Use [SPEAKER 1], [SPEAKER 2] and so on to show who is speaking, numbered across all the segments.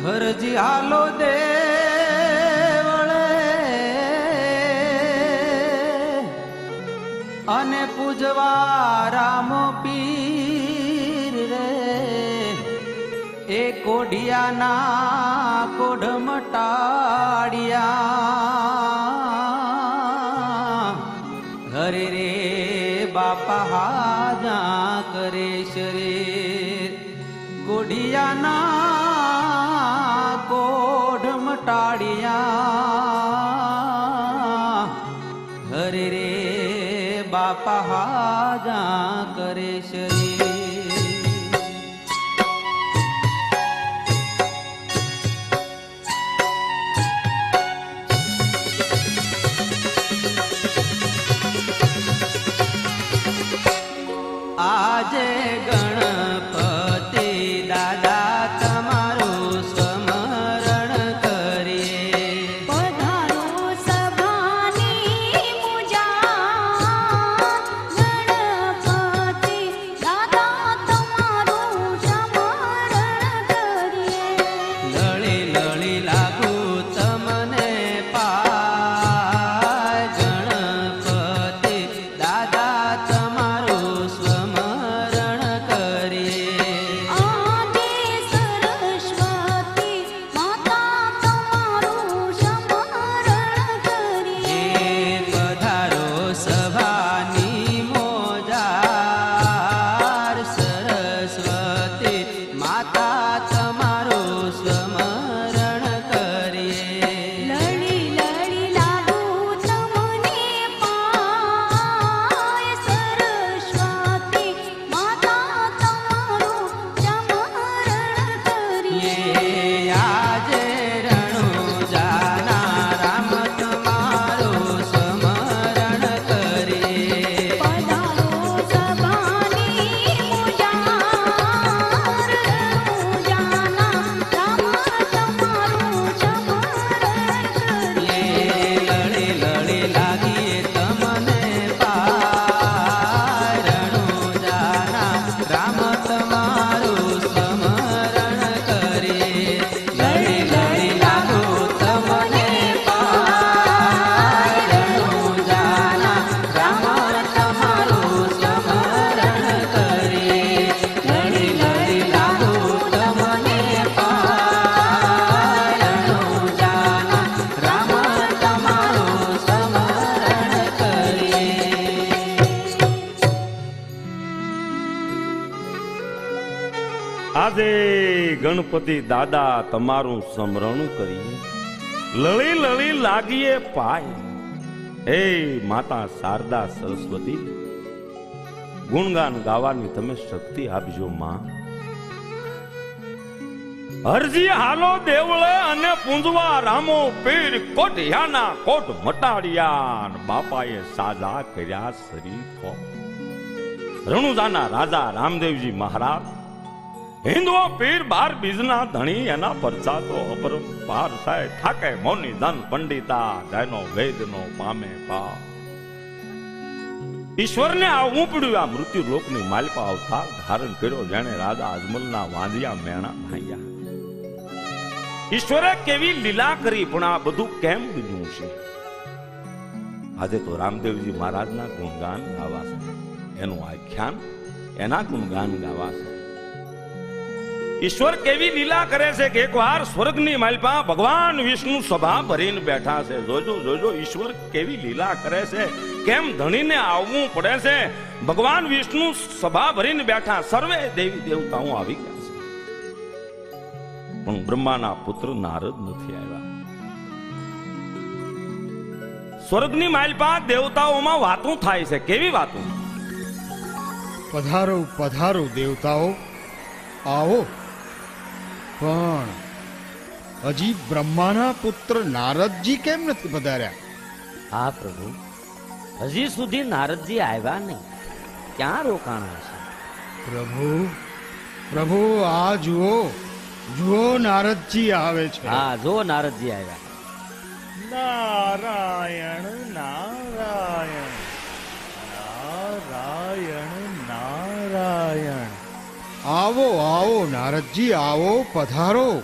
[SPEAKER 1] હરજી હાલો દેવળે અને પૂજવા રામ પીર રે એ કોઢિયાના કોઢ મટાડિયા હરે રે બાપા હાજા કરે શરીર કોઢિયાના કોઢ મટાડિયા હરે રે બાપા હાજા કરે શરીર આજે ગણપતિ દાદા તમારું સ્મરણ કરીએ
[SPEAKER 2] પધારો સભાની પૂજા ગણપતિ દાદા તમારું સ્મરણ કરીએ
[SPEAKER 1] લળી લળી લાગુ તમને પાય ગણપતિ દાદા તમારું સ્મરણ કરીએ
[SPEAKER 2] આદિ સરસ્વતી માતા તમારું સ્મરણ કરીએ
[SPEAKER 1] હે પધારો સભાની મોજાર સરસ્વતી માતા તમારું સ્મરણ કરીએ
[SPEAKER 2] લળી લળી લાગુ તમને પાય સરસ્વતી માતા તમારું સ્મરણ કરીએ
[SPEAKER 1] આજે રણુજાના રામ તમારું સ્મરણ કરીએ
[SPEAKER 2] પધારો સભાની પૂજા રણુજાના રામ તમારું સ્મરણ કરીએ
[SPEAKER 1] લળી લળી લાગીએ તમને પાય રણુજાના રામ તમારું સ્મરણ કરીએ લળી લળી લાગુ તમને પાય રણુજાના રામ તમારું સ્મરણ કરીએ લળી લળી લાગુ તમને પાય રણુજાના રામ તમારું સ્મરણ કરીએ
[SPEAKER 3] આજે ગણપતિ દાદા તમારું સ્મરણ કરીએ લળી લળી લાગીએ પાય હે માતા શારદા સરસ્વતી ગુણગાન ગાવાની તમે શક્તિ આપજો માં હરજી હાલો દેવળે અને પૂંજવા રામો પીર કોઢિયાના કોટ મટાડિયા બાપાએ સાજા કર્યા શરીફો રણુજાના રાજા રામદેવજી મહારાજ હિન્દુઓ પીર બાર બીજના ધણી એના પરચા તો અપરંપાર સાય થાકે મૌની ધન પંડિતા જયનો વેદનો પામે પા ઈશ્વરને આવવું પડ્યું આ મૃત્યુ લોકની માલપા અવતાર ધારણ કર્યો જેણે રાજા અજમલના વાંદિયા મેણા ભાંગ્યા ઈશ્વરે કેવી લીલા કરી પણ આ બધું કેમ બન્યું છે આજે તો રામદેવજી મહારાજના ગુણગાન ગાવા છે એનું આખ્યાન એના ગુણગાન ગાવા છે ઈશ્વર કેવી લીલા કરે છે કે એકવાર સ્વર્ગની માલપા ભગવાન વિષ્ણુ સભા ભરીને બેઠા છે જોજો જોજો ઈશ્વર કેવી લીલા કરે છે કેમ ધણીને આવવું પડે છે ભગવાન વિષ્ણુ સભા ભરીને બેઠા સર્વે દેવી દેવતાઓ આવી ગયા છે પણ બ્રહ્માના પુત્ર નારદ નથી આવ્યા સ્વર્ગની માલપા દેવતાઓમાં વાતો થાય છે કેવી વાતો
[SPEAKER 4] પધારો પધારો દેવતાઓ આવો પણ હજી બ્રહ્માના પુત્ર નારદજી કેમ નથી પધાર્યા
[SPEAKER 5] હા પ્રભુ હજી સુધી નારદજી આવ્યા નહીં ક્યાં રોકાણા છે
[SPEAKER 4] પ્રભુ પ્રભુ આ જુઓ જુઓ નારદજી આવે છે
[SPEAKER 5] હા જો નારદજી આવ્યા
[SPEAKER 3] નારાયણ નારાયણ નારાયણ નારાયણ
[SPEAKER 4] આવો આવો નારદજી આવો પધારો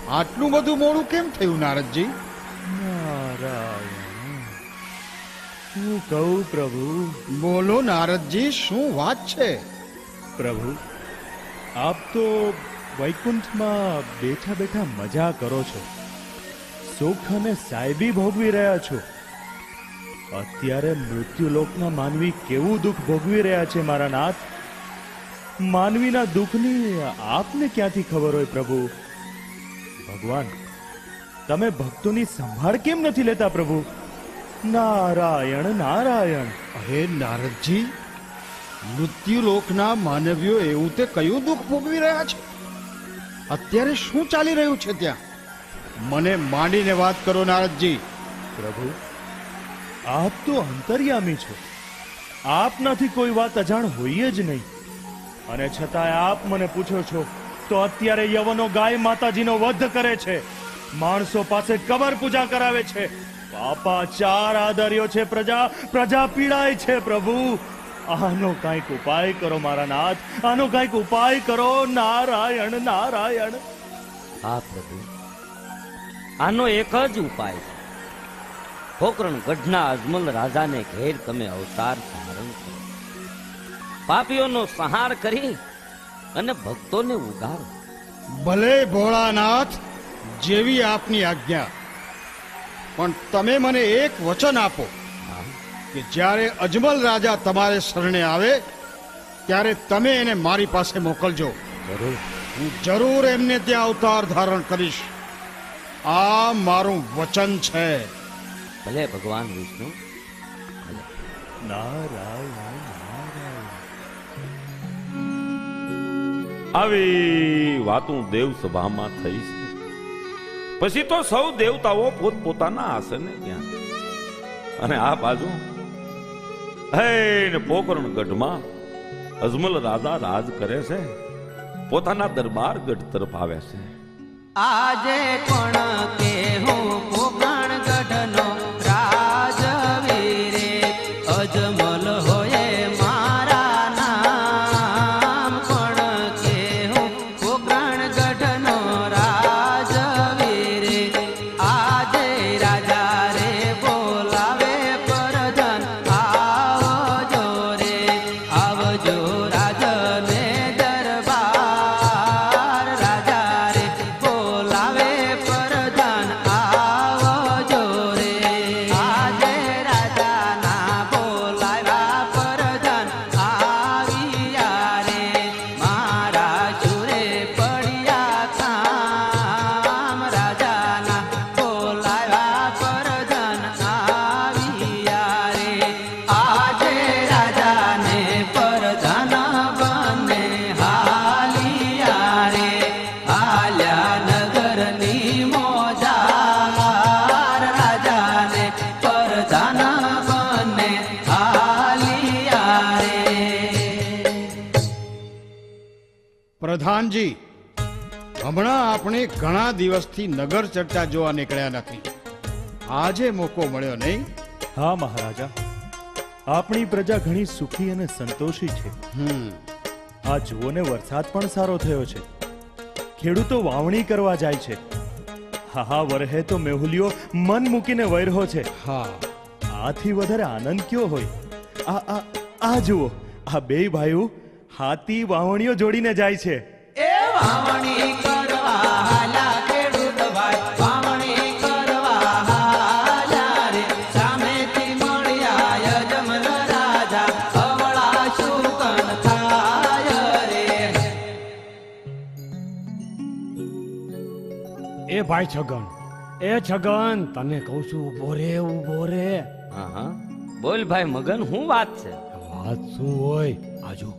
[SPEAKER 4] આટલું બધું મોડું કેમ થયું નારદજી?
[SPEAKER 6] નારાયણ, શું કહું પ્રભુ?
[SPEAKER 4] બોલો નારદજી, શું વાત છે?
[SPEAKER 6] પ્રભુ, આપ તો વૈકુંઠમાં બેઠા બેઠા મજા કરો છો, સુખ અને સાહેબી ભોગવી રહ્યા છો. અત્યારે મૃત્યુલોકના માનવી કેવું દુઃખ ભોગવી રહ્યા છે મારા નાથ. માનવીના દુઃખની આપને ક્યાંથી ખબર હોય પ્રભુ? ભગવાન, તમે ભક્તોની સંભાળ કેમ નથી લેતા પ્રભુ? નારાયણ નારાયણ.
[SPEAKER 4] અરે નારદજી, મૃત્યુલોકના માનવીઓ એવું તે કયું દુઃખ ભોગવી રહ્યા છે? અત્યારે શું ચાલી રહ્યું છે ત્યાં? મને માંડીને વાત કરો નારદજી.
[SPEAKER 6] પ્રભુ, આપ તો અંતર્યામી છો, આપનાથી કોઈ વાત અજાણ હોય જ નહીં. અને છતાંય આપ મને પૂછો છો તો અત્યારે યવનો ગાય માતાજીનો વધ કરે છે, માણસો પાસે કબર પૂજા કરાવે છે. પાપાચાર આદર્યો છે પ્રજા પીડાય છે. પ્રભુ, આનો કાંઈક ઉપાય કરો મારા નાથ, આનો કાંઈક ઉપાય કરો. નારાયણ નારાયણ.
[SPEAKER 5] હા પ્રભુ, આનો એક જ ઉપાય છે. પોકરણ ગઢના અજમલ રાજાને ઘેર તમે અવતાર ધારણ કરો, પાપીઓનો સંહાર કરી અને ભક્તોને ઉગારો.
[SPEAKER 4] ભલે ભોળાનાથ, જેવી આપની આજ્ઞા. પણ તમે મને એક વચન આપો કે જ્યારે અજમલ રાજા તમારે શરણે આવે ત્યારે તમે એને મારી પાસે મોકલજો.
[SPEAKER 5] જરૂર.
[SPEAKER 4] હું જરૂર એમને ત્યાં અવતાર ધારણ કરીશ. આ મારું વચન છે.
[SPEAKER 5] ભલે ભગવાન વિષ્ણુ.
[SPEAKER 6] નારાયણ નારાયણ.
[SPEAKER 3] આવી વાતું દેવ સભામાં થઈ છે. પછી તો સૌ દેવતાઓ પોતપોતાના આસને ગયા અને આ બાજુ પોકરણ ગઢમાં અજમલ રાજા રાજ કરે છે, પોતાના દરબાર ગઢ તરફ આવે છે.
[SPEAKER 1] આજે પણ કેહું પોકરણ ગઢનો રાજવીરે, અજમલ હોય મારા નામ. પણ કેહું પોકરણ ગઢનો રાજવીરે, આજે રાજા રે બોલાવે પરધન, આવજો રે આવજો રાજને દરબાર. રાજા રે બોલાવે પરધન, આવજો રે. આજે રાજાના બોલાવ્યા પરધન આવ્યા રે, મારા ચૂરે પડ્યા કામ. રાજાના બોલાવ્યા પરધન આવ્યા રે, આજે રાજાને પરધન બને હાલિયા રે. હાલ્યા નગરની મોજાર, રાજાને પરધન બને હાલિયા રે.
[SPEAKER 4] પ્રધાનજી, હમણાં આપણે ઘણા દિવસથી નગર ચર્ચા જોવા નીકળ્યા નથી. આજે મોકો મળ્યો નહીં?
[SPEAKER 6] હા મહારાજા, આપણી પ્રજા ઘણી સુખી અને સંતોષી છે. આ જુઓ ને, વરસાદ પણ સારો થયો છે, ખેડૂતો વાવણી કરવા જાય છે. હા વરહે તો મેહુલિયો મન મૂકીને વૈરહો છે.
[SPEAKER 4] હા,
[SPEAKER 6] આથી વધારે આનંદ કયો હોય? આ જુઓ, આ બેય ભાઈઓ હાથી વાવણીઓ જોડીને જાય છે.
[SPEAKER 1] એ વાવણી કરવા હાલા ખેડૂત ભાઈ, વાવણી કરવા હાલા રે. સામેથી મળ્યા યજમલ રાજા, અવળા શુકન થાય રે.
[SPEAKER 7] એ ભાઈ છગન, એ છગન, તને કહું છું ઉભો રે ઉભો રે.
[SPEAKER 5] હા હા, બોલ ભાઈ મગન, શું વાત છે?
[SPEAKER 7] વાત શું હોય? આજુ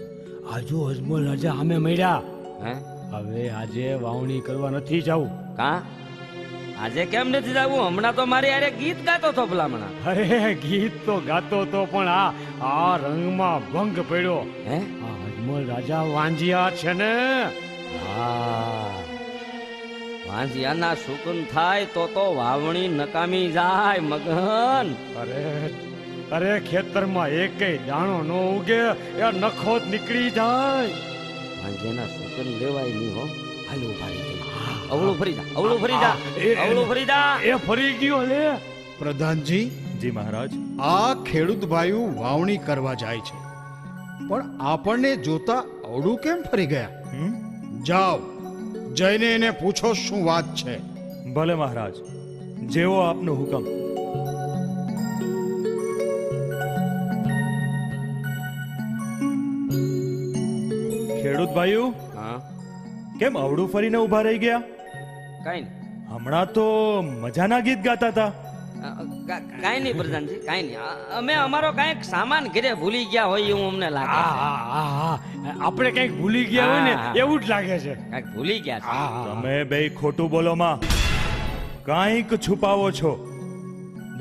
[SPEAKER 7] અજમલ રાજા અમે મળ્યા.
[SPEAKER 5] હે?
[SPEAKER 7] હવે આજે વાવણી કરવા નથી જવું.
[SPEAKER 5] કા આજે કેમ નથી જવું? હમણાં તો મારી યારે ગીત ગાતો હતો ભલામણા.
[SPEAKER 7] અરે ગીત તો ગાતો તો, પણ આ રંગમાં ભંગ પડ્યો.
[SPEAKER 5] હે?
[SPEAKER 7] આ અજમલ રાજા વાંજિયા છે ને.
[SPEAKER 5] હા, વાંજિયાના શુકન થાય તો વાવણી નકામી જાય મગન.
[SPEAKER 7] અરે ખેતરમાં એકેય દાણો ન ઉગે, એ નખો જ નીકળી જાય.
[SPEAKER 5] વાંજિયાના શુકન લેવાય નહીં હો. હાલો ઉભા રહી જા. અવળું ફરી જા, અવળું ફરી જા, અવળું ફરી જા.
[SPEAKER 7] એ ફરી ગયો લે.
[SPEAKER 4] પ્રધાનજી,
[SPEAKER 6] જી મહારાજ.
[SPEAKER 4] આ ખેડૂત ભાઈઓ વાવણી કરવા જાય છે, પણ આપણને જોતા અવળું કેમ ફરી ગયા?
[SPEAKER 6] હમ?
[SPEAKER 4] જાઓ, જઈને એને પૂછો શું વાત છે.
[SPEAKER 6] ભલે મહારાજ, જેવો આપનો હુકમ. ખેડૂત ભાઈઓ,
[SPEAKER 5] હા
[SPEAKER 6] કેમ અવળું ફરીને ઊભા રહી ગયા?
[SPEAKER 5] કાઈ નહીં,
[SPEAKER 6] હમણાં તો મજાના ગીત ગાતા હતા.
[SPEAKER 5] કાઈ નહીં પ્રધાનજી, કાઈ નહીં. અમે અમારો કાંઈક સામાન ઘરે ભૂલી ગયા હોય એવું અમને લાગે છે.
[SPEAKER 7] આપણે કઈક ભૂલી ગયા હોય ને
[SPEAKER 5] હા.
[SPEAKER 7] એવું જ લાગે છે.
[SPEAKER 5] કાંઈક ભૂલી ગયા છે.
[SPEAKER 6] તમે બે ખોટું બોલો માં, કાંઈક છુપાવો છો.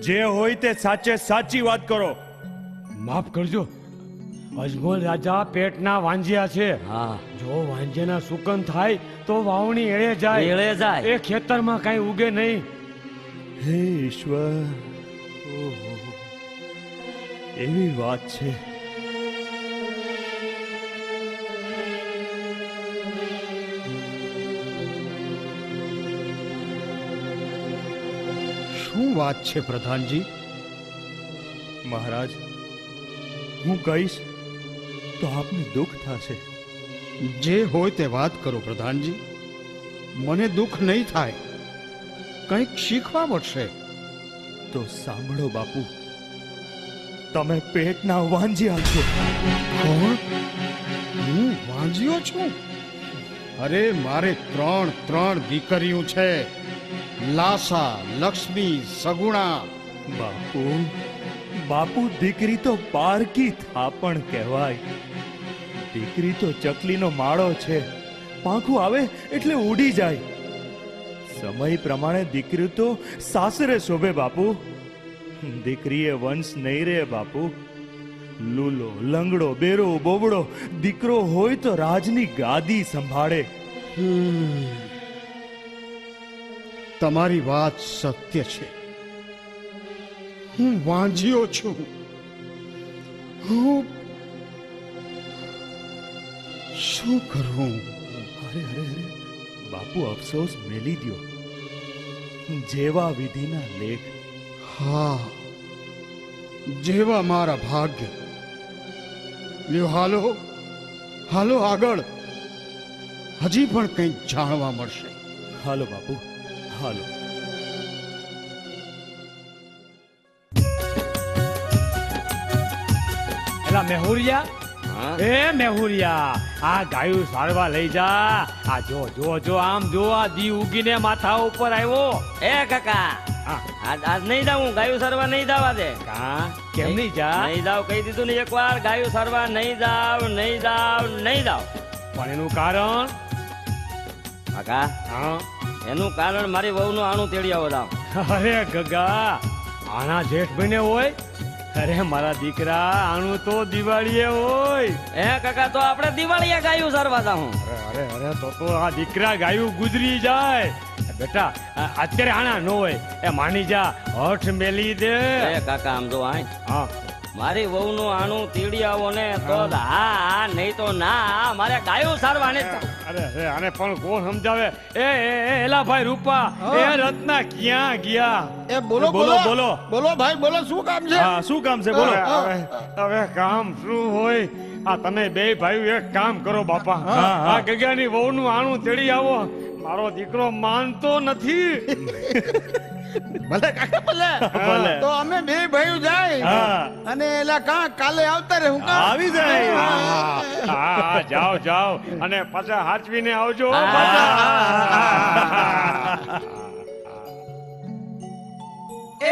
[SPEAKER 6] જે હોય તે સાચે સાચી વાત કરો.
[SPEAKER 7] માફ કરજો, અજમલ રાજા પેટના વાંજિયા છે.
[SPEAKER 5] હા
[SPEAKER 7] જો વાંજિયાના સુકન થાય તો વાવણી એળે જાય.
[SPEAKER 5] એળે જાય.
[SPEAKER 7] એ ખેતરમાં કઈ ઉગે નહીં.
[SPEAKER 6] હે ઈશ્વર, ઓહો, એવી વાત છે.
[SPEAKER 4] શું વાત છે પ્રધાનજી?
[SPEAKER 6] મહારાજ, હું કહીશ તો આપને દુઃખ થશે.
[SPEAKER 4] જે હોય તે વાત કરો પ્રધાનજી. મને દુઃખ નહીં થાય, કંઈક શીખવા મળશે.
[SPEAKER 6] તો સાંભળો બાપુ, તમે પેટના વાંજ્યા છો.
[SPEAKER 4] કોણ? હું વાંજ્યો છું? અરે મારે ત્રણ દીકરીઓ છે. લાસા, લક્ષ્મી, સગુણા.
[SPEAKER 6] બાપુ, બાપુ, દીકરી તો પારકી થાપણ કહેવાય. દીકરી તો ચકલીનો માળો છે, પાંખું આવે એટલે ઉડી જાય. સમય પ્રમાણે દીકરી તો સાસરે શોભે બાપુ. દીકરીએ વંશ નહીં રે બાપુ. લૂલો, લંગડો, બેરો, બોબડો દીકરો હોય તો રાજની ગાદી સંભાળે.
[SPEAKER 4] તમારી વાત સત્ય છે. હું વાંજ્યો છું. હું શું કરું?
[SPEAKER 6] અરે અરે અરે બાપુ, અફસોસ મેલી દ્યો. જેવા વિધિના લેખ.
[SPEAKER 4] હા, જેવા મારા ભાગ્ય. લ્યો, હાલો હાલો આગળ. હજી પણ કંઈક જાણવા મળશે.
[SPEAKER 6] હાલો બાપુ, હાલો.
[SPEAKER 7] એલા મેહુરિયા,
[SPEAKER 5] હા
[SPEAKER 7] એ મેહુરિયા, આ ગાયું સારવા લઈ જા. આ જો જો જો, આમ જો, આ દી ઉગીને માથા ઉપર આવ્યો.
[SPEAKER 5] એ કાકા,
[SPEAKER 7] હા.
[SPEAKER 5] આજ નહીં જાઉં, ગાયું સરવા નહીં જવા દે.
[SPEAKER 7] કા કેમ નહીં જા?
[SPEAKER 5] નહીં જાવ, કહી દીધું ને એકવાર. ગાયું સરવા નહીં જાવ, નહીં જાવ, નહીં જાવ.
[SPEAKER 7] પણ એનું કારણ?
[SPEAKER 5] કાકા,
[SPEAKER 7] હા.
[SPEAKER 5] એનું કારણ મારી વહુનું આણું તેડી આવો લાવ.
[SPEAKER 7] અરે ગગા, આના જેઠ મહિને હોય? અરે મારા દીકરા, આનું તો દિવાળીએ હોય.
[SPEAKER 5] એ કાકા, તો આપણે દિવાળીએ ગાયું સરવા જાઉં.
[SPEAKER 7] અરે અરે અરે, તો આ દીકરા ગાયું ગુજરી જાય. બેટા, અત્યારે આના ન હોય. એ માની જા, હઠ મેલી દે.
[SPEAKER 5] એ કાકા, આમ જો આય,
[SPEAKER 7] હા.
[SPEAKER 5] મારી વહુનું આણું તેડી આવો ને તો જ હા, નહીં તો ના. મારે ગાયું સરવા ને
[SPEAKER 7] અરે અરે, આને પણ કોણ સમજાવે? એલા ભાઈ રૂપા, એ રત્ના ક્યાં ગયા?
[SPEAKER 4] એ બોલો
[SPEAKER 6] બોલો, બોલો.
[SPEAKER 4] બોલો ભાઈ, બોલો. શું કામ છે?
[SPEAKER 6] હા, શું કામ છે? બોલો.
[SPEAKER 7] હવે કામ શું હોય? આ તમે બે ભાઈઓ એક કામ કરો બાપા.
[SPEAKER 6] હા.
[SPEAKER 7] આ ગગાની વહુનું આણું તેડી આવો. મારો દીકરો માનતો નથી.
[SPEAKER 4] ભલે કાકા, ભલે.
[SPEAKER 6] ભલે.
[SPEAKER 4] તો અમે બે ભાઈઓ જાય
[SPEAKER 6] હા.
[SPEAKER 4] અને એલા કાલે આવતા રહે. હું
[SPEAKER 6] આવી જાય.
[SPEAKER 7] હા, જાઓ જાઓ, અને પાછા હાચવીને આવજો.
[SPEAKER 5] હા.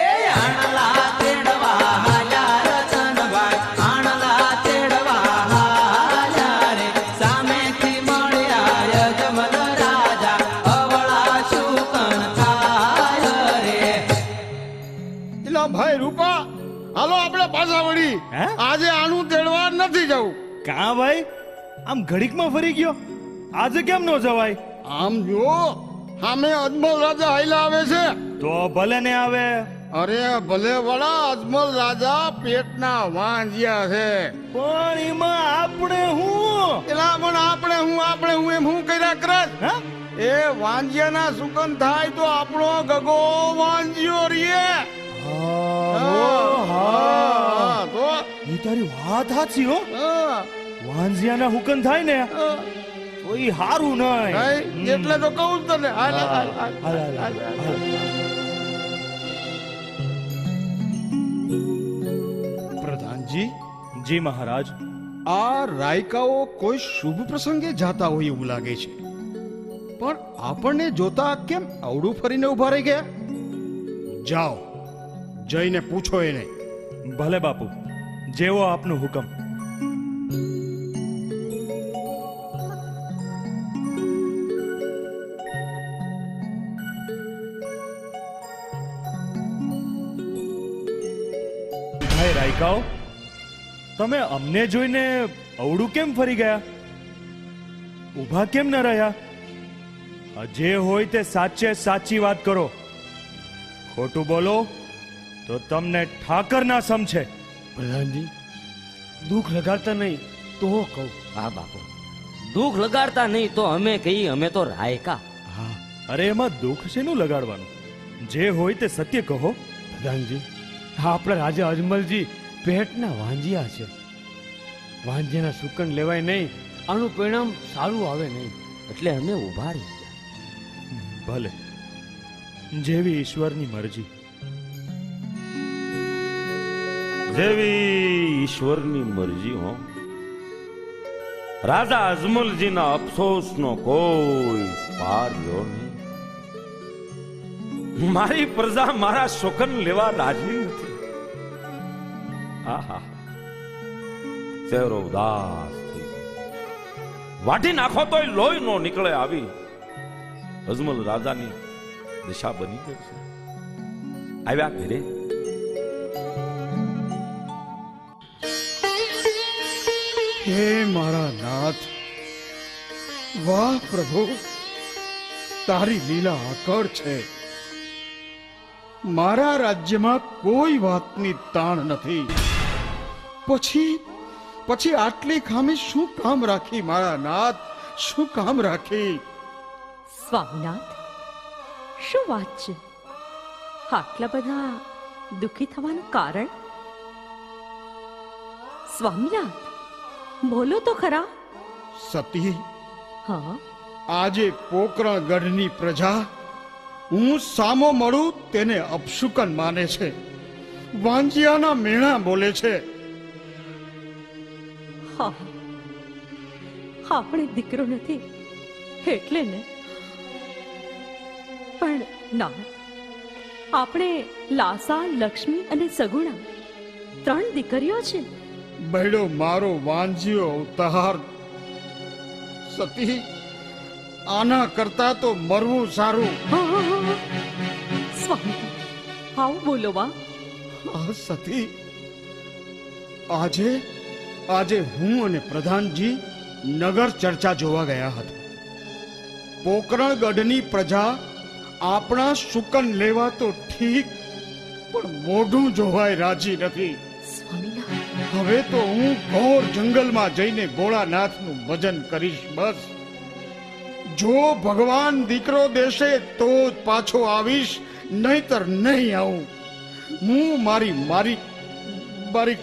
[SPEAKER 1] એ આણલા તેડવા હાલ્યા રતનભાઈ, આણલા તેડવા હાલ્યા રે. સામેથી મળ્યા યજમલ રાજા, અવળા શુકન થાય રે.
[SPEAKER 4] એલા ભાઈ રૂપા, હાલો આપણે પાછા વળી.
[SPEAKER 6] હે?
[SPEAKER 4] આજે આનું તેડવા નથી જવું.
[SPEAKER 6] કા ભાઈ, આમ ઘડીકમાં ફરી ગયો? આજે કેમ ન જવાય?
[SPEAKER 4] આમ જો, સામે અજમલ રાજા હાઈલા આવે છે.
[SPEAKER 6] તો ભલે ને આવે.
[SPEAKER 4] અરે ભલે વડા, અજમલ રાજા પેટના વાંજ્યા છે.
[SPEAKER 6] પણ એમાં આપણે હું?
[SPEAKER 4] એલા પણ આપણે હું એમ હું કર્યા કરે?
[SPEAKER 6] હા?
[SPEAKER 4] એ વાંજિયાના સુકન થાય તો આપણો ગગો વાંજ્યો રીએ. હા, તો
[SPEAKER 6] એ તારી વાત સાચી હો.
[SPEAKER 4] હા,
[SPEAKER 6] વાંઝિયાના હુકમ થાય ને
[SPEAKER 4] હા.
[SPEAKER 6] તો ઈ હારું નહીં.
[SPEAKER 4] નહીં, એટલે તો કહું છું તને. હાલ, હાલ, હાલ,
[SPEAKER 6] હાલ, હાલ,
[SPEAKER 4] હાલ, હાલ. પ્રધાનજી,
[SPEAKER 6] જી મહારાજ.
[SPEAKER 4] આ રાયકાઓ કોઈ શુભ પ્રસંગે જાતા હોય એવું લાગે છે, પણ આપણને જોતા કેમ અવડું ફરીને ઉભા રહી ગયા? જાઓ, જઈને પૂછો એને.
[SPEAKER 6] ભલે બાપુ, જેવો આપનો હુકમ. ભાઈ રાયકાઓ, તમે અમને જોઈને અવળું કેમ ફરી ગયા? ઊભા કેમ ન રહ્યા? જે હોય તે સાચે સાચી વાત કરો. ખોટું બોલો તો તમને ઠાકર ના સમજે.
[SPEAKER 7] પ્રધાનજી, દુઃખ લગાડતા નહીં તો હું કહું.
[SPEAKER 5] હા બાપુ, દુઃખ લગાડતા નહીં તો અમે કહીએ અમે તો રાયકા.
[SPEAKER 6] હા, અરે એમાં દુઃખ શેનું લગાડવાનું? જે હોય તે સત્ય કહો.
[SPEAKER 7] પ્રધાનજી, આપણા રાજા અજમલજી પેટના વાંજિયા છે. વાંજિયાના સુકન લેવાય નહીં, આનું પરિણામ સારું આવે નહીં.
[SPEAKER 5] એટલે અમે ઉભા રહી ગયા.
[SPEAKER 6] ભલે, જેવી ઈશ્વરની મરજી.
[SPEAKER 3] જેવી ઈશ્વરની મરજી હો. રાજા અજમલજીના અફસોસનો કોઈ પાર રહ્યો નહીં. મારી પ્રજા મારા શોકન લેવા રાજી નથી. આહા, ચહેરો ઉદાસ થઈ ગયો. વાઢી નાખો તોય લોહી નો નીકળે આવી અજમલ રાજાની દિશા બની ગઈ છે. આવ્યા ઘરે.
[SPEAKER 4] હે મારા નાથ, વાહ પ્રભુ, તારી લીલા આકળ છે. મારા રાજ્યમાં કોઈ વાતની તાણ નથી. પછી આટલી ખામી શું કામ રાખી મારા નાથ? શું કામ રાખી?
[SPEAKER 8] સ્વામીનાથ, શું વાત છે? આટલા બધા દુઃખી થવાનું કારણ? સ્વામીનાથ, બોલો તો ખરા.
[SPEAKER 4] સતી,
[SPEAKER 8] હા,
[SPEAKER 4] આજે પોકરણ ગઢની પ્રજા હું સામો મળું તેને અપશુકન માને છે. વાંજિયાના મેણા બોલે છે.
[SPEAKER 8] હા, આપણે દીકરો નથી એટલે ને. પણ ના, આપણે લાસા, લક્ષ્મી અને સગુણા 3 દીકરીઓ છે.
[SPEAKER 4] બહેડો મારો વાંજ્યો અવતાર. સતી, આના કરતા તો મરવું સારું.
[SPEAKER 8] હા, હા, હા. સ્વામી, આવું બોલો વા.
[SPEAKER 4] આ સતી, આજે હું અને પ્રધાનજી નગર ચર્ચા જોવા ગયા હતા. પોકરણ ગઢની પ્રજા આપણા શુકન લેવા તો ઠીક, પણ મોઢું જોવાય રાજી નથી.
[SPEAKER 8] સ્વામીનાથ,
[SPEAKER 4] હવે તો હું ઘોર જંગલમાં જઈને ભોળાનાથનું ભજન કરીશ. બસ, જો ભગવાન દીકરો દેશે તો જ પાછો આવીશ, નહીતર નહીં આવું. હું મારી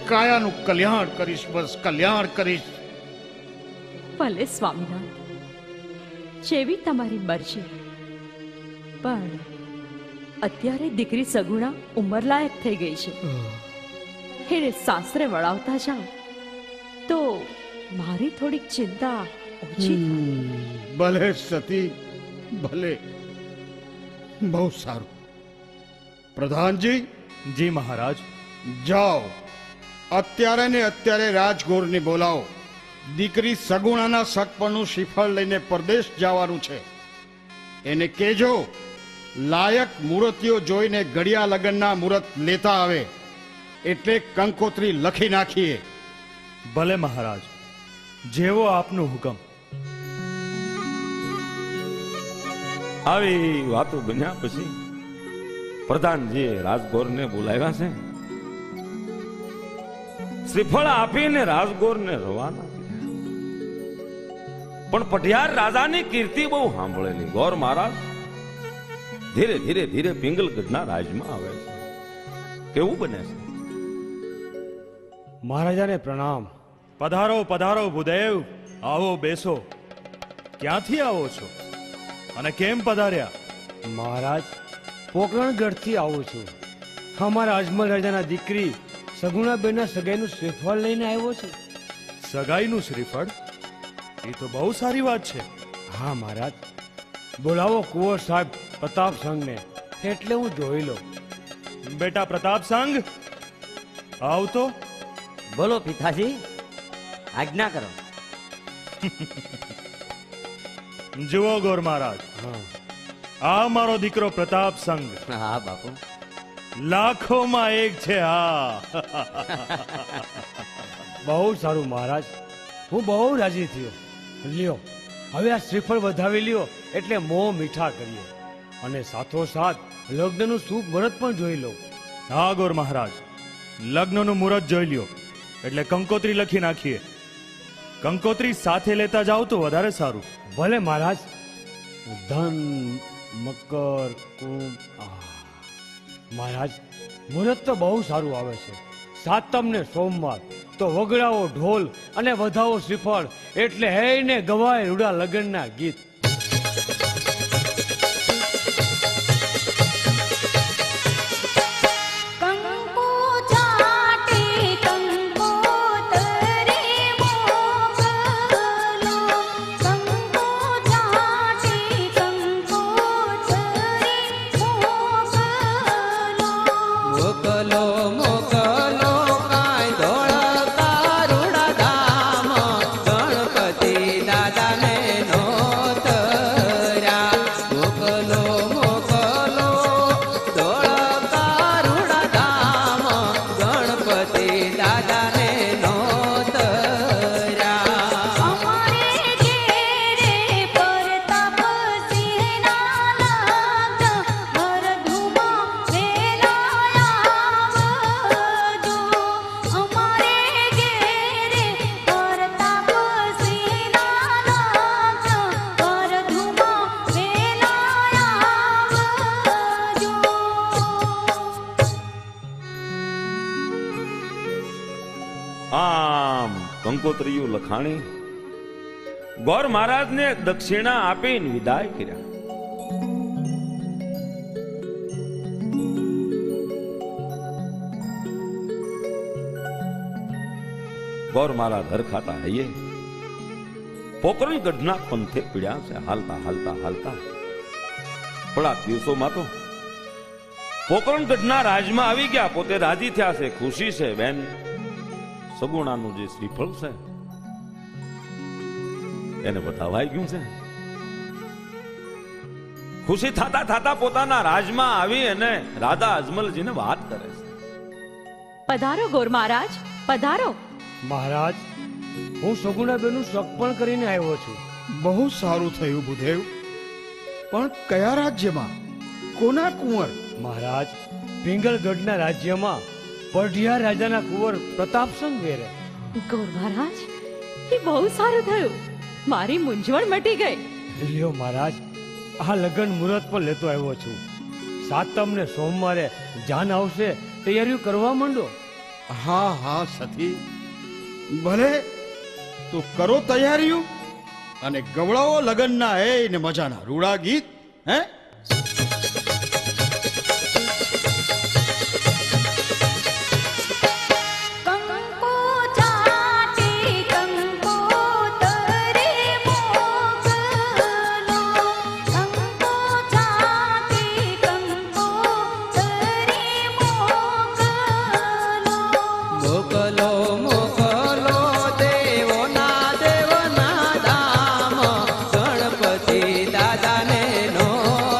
[SPEAKER 4] કાયાનું કલ્યાણ કરીશ. બસ, કલ્યાણ કરીશ.
[SPEAKER 8] ભલે સ્વામીનાથ, જેવી તમારી મરજી. પણ અત્યારે દીકરી સગુણા ઉંમરલાયક થઈ ગઈ છે. એને સાસરે વળાવતા જાઓ તો મારી થોડીક ચિંતા ઓછી થાય.
[SPEAKER 4] ભલે સતી, ભલે. બહુ સારું. પ્રધાનજી,
[SPEAKER 6] જી મહારાજ.
[SPEAKER 4] જાઓ, અત્યારે ને અત્યારે રાજગોરને બોલાવો. દીકરી સગુણાના સગપણનું શ્રીફળ લઈને પરદેશ જવાનું છે. એને કહેજો લાયક મૂર્તિઓ જોઈને ગળિયા લગ્નના મુહૂર્ત લેતા આવે, એટલે કંકોત્રી લખી નાખીએ.
[SPEAKER 6] ભલે મહારાજ, જેવો આપનો હુકમ.
[SPEAKER 3] આવી વાતો બન્યા પછી પ્રધાનજીએ રાજગોરને બોલાવ્યા છે. શ્રીફળ આપીને રાજગોરને રવાના કર્યા. પણ પઢિયાર રાજાની કીર્તિ બહુ સાંભળેલી. ગોર મહારાજ ધીરે ધીરે ધીરે પિંગલગઢના રાજમાં આવે છે. કેવું બને છે?
[SPEAKER 7] મહારાજાને પ્રણામ.
[SPEAKER 6] પધારો પધારો ભૂદેવ, આવો બેસો. ક્યાંથી આવો છો અને કેમ પધાર્યા?
[SPEAKER 7] મહારાજ, પોકરણગઢથી આવું છું. અમારા અજમલ રાજાના દીકરી સગુણાબેનના સગાઈનું શ્રીફળ લઈને આવ્યો છું.
[SPEAKER 6] સગાઈનું શ્રીફળ? એ તો બહુ સારી વાત છે.
[SPEAKER 7] હા મહારાજ, બોલાવો કુંવર સાહેબ પ્રતાપ સંઘને, એટલે હું જોઈ લઉં.
[SPEAKER 6] બેટા પ્રતાપ સંઘ, આવતો.
[SPEAKER 5] બોલો પિતાજી, આજ્ઞા કરો.
[SPEAKER 6] જુઓ ગોર મહારાજ,
[SPEAKER 7] હા
[SPEAKER 6] આ મારો દીકરો પ્રતાપ સંઘ
[SPEAKER 5] હા બાપુ.
[SPEAKER 6] લાખોમાં એક છે. હા,
[SPEAKER 7] બહુ સારું મહારાજ, હું બહુ રાજી થયો. લ્યો, હવે આ શ્રીફળ વધાવી લ્યો, એટલે મોં મીઠા કરીએ અને સાથોસાથ લગ્નનું શુભ મુહૂર્ત પણ જોઈ લો.
[SPEAKER 6] હા ગોર મહારાજ, લગ્નનું મુહૂર્ત જોઈ લ્યો એટલે કંકોત્રી લખી નાખીએ. કંકોત્રી સાથે લેતા જાવ તો વધારે સારું.
[SPEAKER 7] ભલે મહારાજ. ધન મકર કુંભ. મહારાજ, મુહૂર્ત તો બહુ સારું આવે છે. સાતમ ને સોમવાર તો વગડાવો ઢોલ અને વધાવો શ્રીફળ, એટલે હે ને ગવાય રૂડા લગ્નના ગીત.
[SPEAKER 2] કંકુ ચાટે કંકોતરે મોકલો, કંકુ ચાટે કંકોતરે મોકલો.
[SPEAKER 1] મોકલો મોકલો કાંઈ ધોળકા રૂડા ધામ ગણપતિ દાદાને નોતર્યા. મોકલો મોકલો ધોળકા રૂડા ધામ ગણપતિ દાદાને નોતર્યા.
[SPEAKER 2] અમારે ઘેરે પ્રતાપસિંહના લગ્ન ભરધુમાં વેલાયા આવજો. અમારે ઘેરે પ્રતાપસિંહના લગ્ન ભરધુમાં વેલાયા આવજો.
[SPEAKER 3] આમ કંકોત્રીયું લખાણી ગોર મહારાજને દક્ષિણા આપીને વિદાય કર્યા. ગોર મહારાજ હરખાતા હૈયે પોકરણગઢના પંથે પીડ્યા છે. હાલતા હાલતા હાલતા થોડાક દિવસોમાં તો પોકરણગઢના રાજમાં આવી ગયા. પોતે રાજી થયા છે, ખુશી છે. બેન સગુણાનું જે શ્રીફળ છે એને વધાવાઈ ગયું છે. ખુશી થતા થતા પોતાના રાજમાં આવી અને રાધા અજમલજીને વાત કરે છે.
[SPEAKER 8] પધારો ગોર મહારાજ, પધારો.
[SPEAKER 7] મહારાજ, હું સગુણાબેનનું શક પણ કરીને આવ્યો છું.
[SPEAKER 4] બહુ સારું થયું ભૂદેવ. પણ કયા રાજ્યમાં? કોના કુંવર?
[SPEAKER 7] મહારાજ, પિંગલગઢના રાજ્યમાં પઢિયાર રાજાના કુંવર પ્રતાપસંગ વેરે.
[SPEAKER 8] ગોર મહારાજ, એ બહુ સારું થયું. મારી મૂંઝવણ મટી ગઈ.
[SPEAKER 7] લ્યો મહારાજ, આ લગ્ન મુહૂર્ત પણ લેતો આવ્યો છું. સાતમ ને સોમવારે જાન આવશે, તૈયારીઓ કરવા માંડો.
[SPEAKER 4] હા હા સતી, ભલે તો કરો તૈયારીઓ અને ગવડાવો લગનના હે ને મજાના રૂડા ગીત. હે
[SPEAKER 2] કંકુ ચાટે કંકોતરે મોકલો, કંકુ ચાટે કંકોતરે મોકલો.
[SPEAKER 1] મોકલો મોકલો દેવોના ધામ ગણપતિ દાદાને નોતર્યા.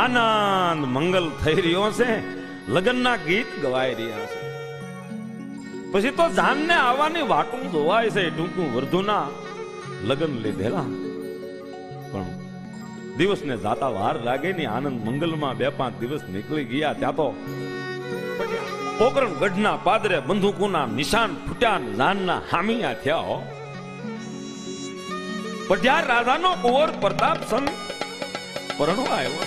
[SPEAKER 3] આનંદ મંગલ થઈ રહ્યો છે, લગ્નના ગીત ગવાઈ રહ્યા છે. પછી તો જાનને આવવાની વાટું જોવાય છે. ટૂંકું વર્ધુના લગ્ન લીધેલા, પણ દિવસને જાતા વાર લાગે ની આનંદ મંગલમાં 2-5 દિવસ નીકળી ગયા. ત્યાં તો પોકરણ ગઢના પાદરે બંદૂકોના નિશાન ફૂટ્યા, જાનના હામિયા થયા. હો પઢિયાર રાજાનો કુંવર પ્રતાપ સન પરણવા આવ્યો.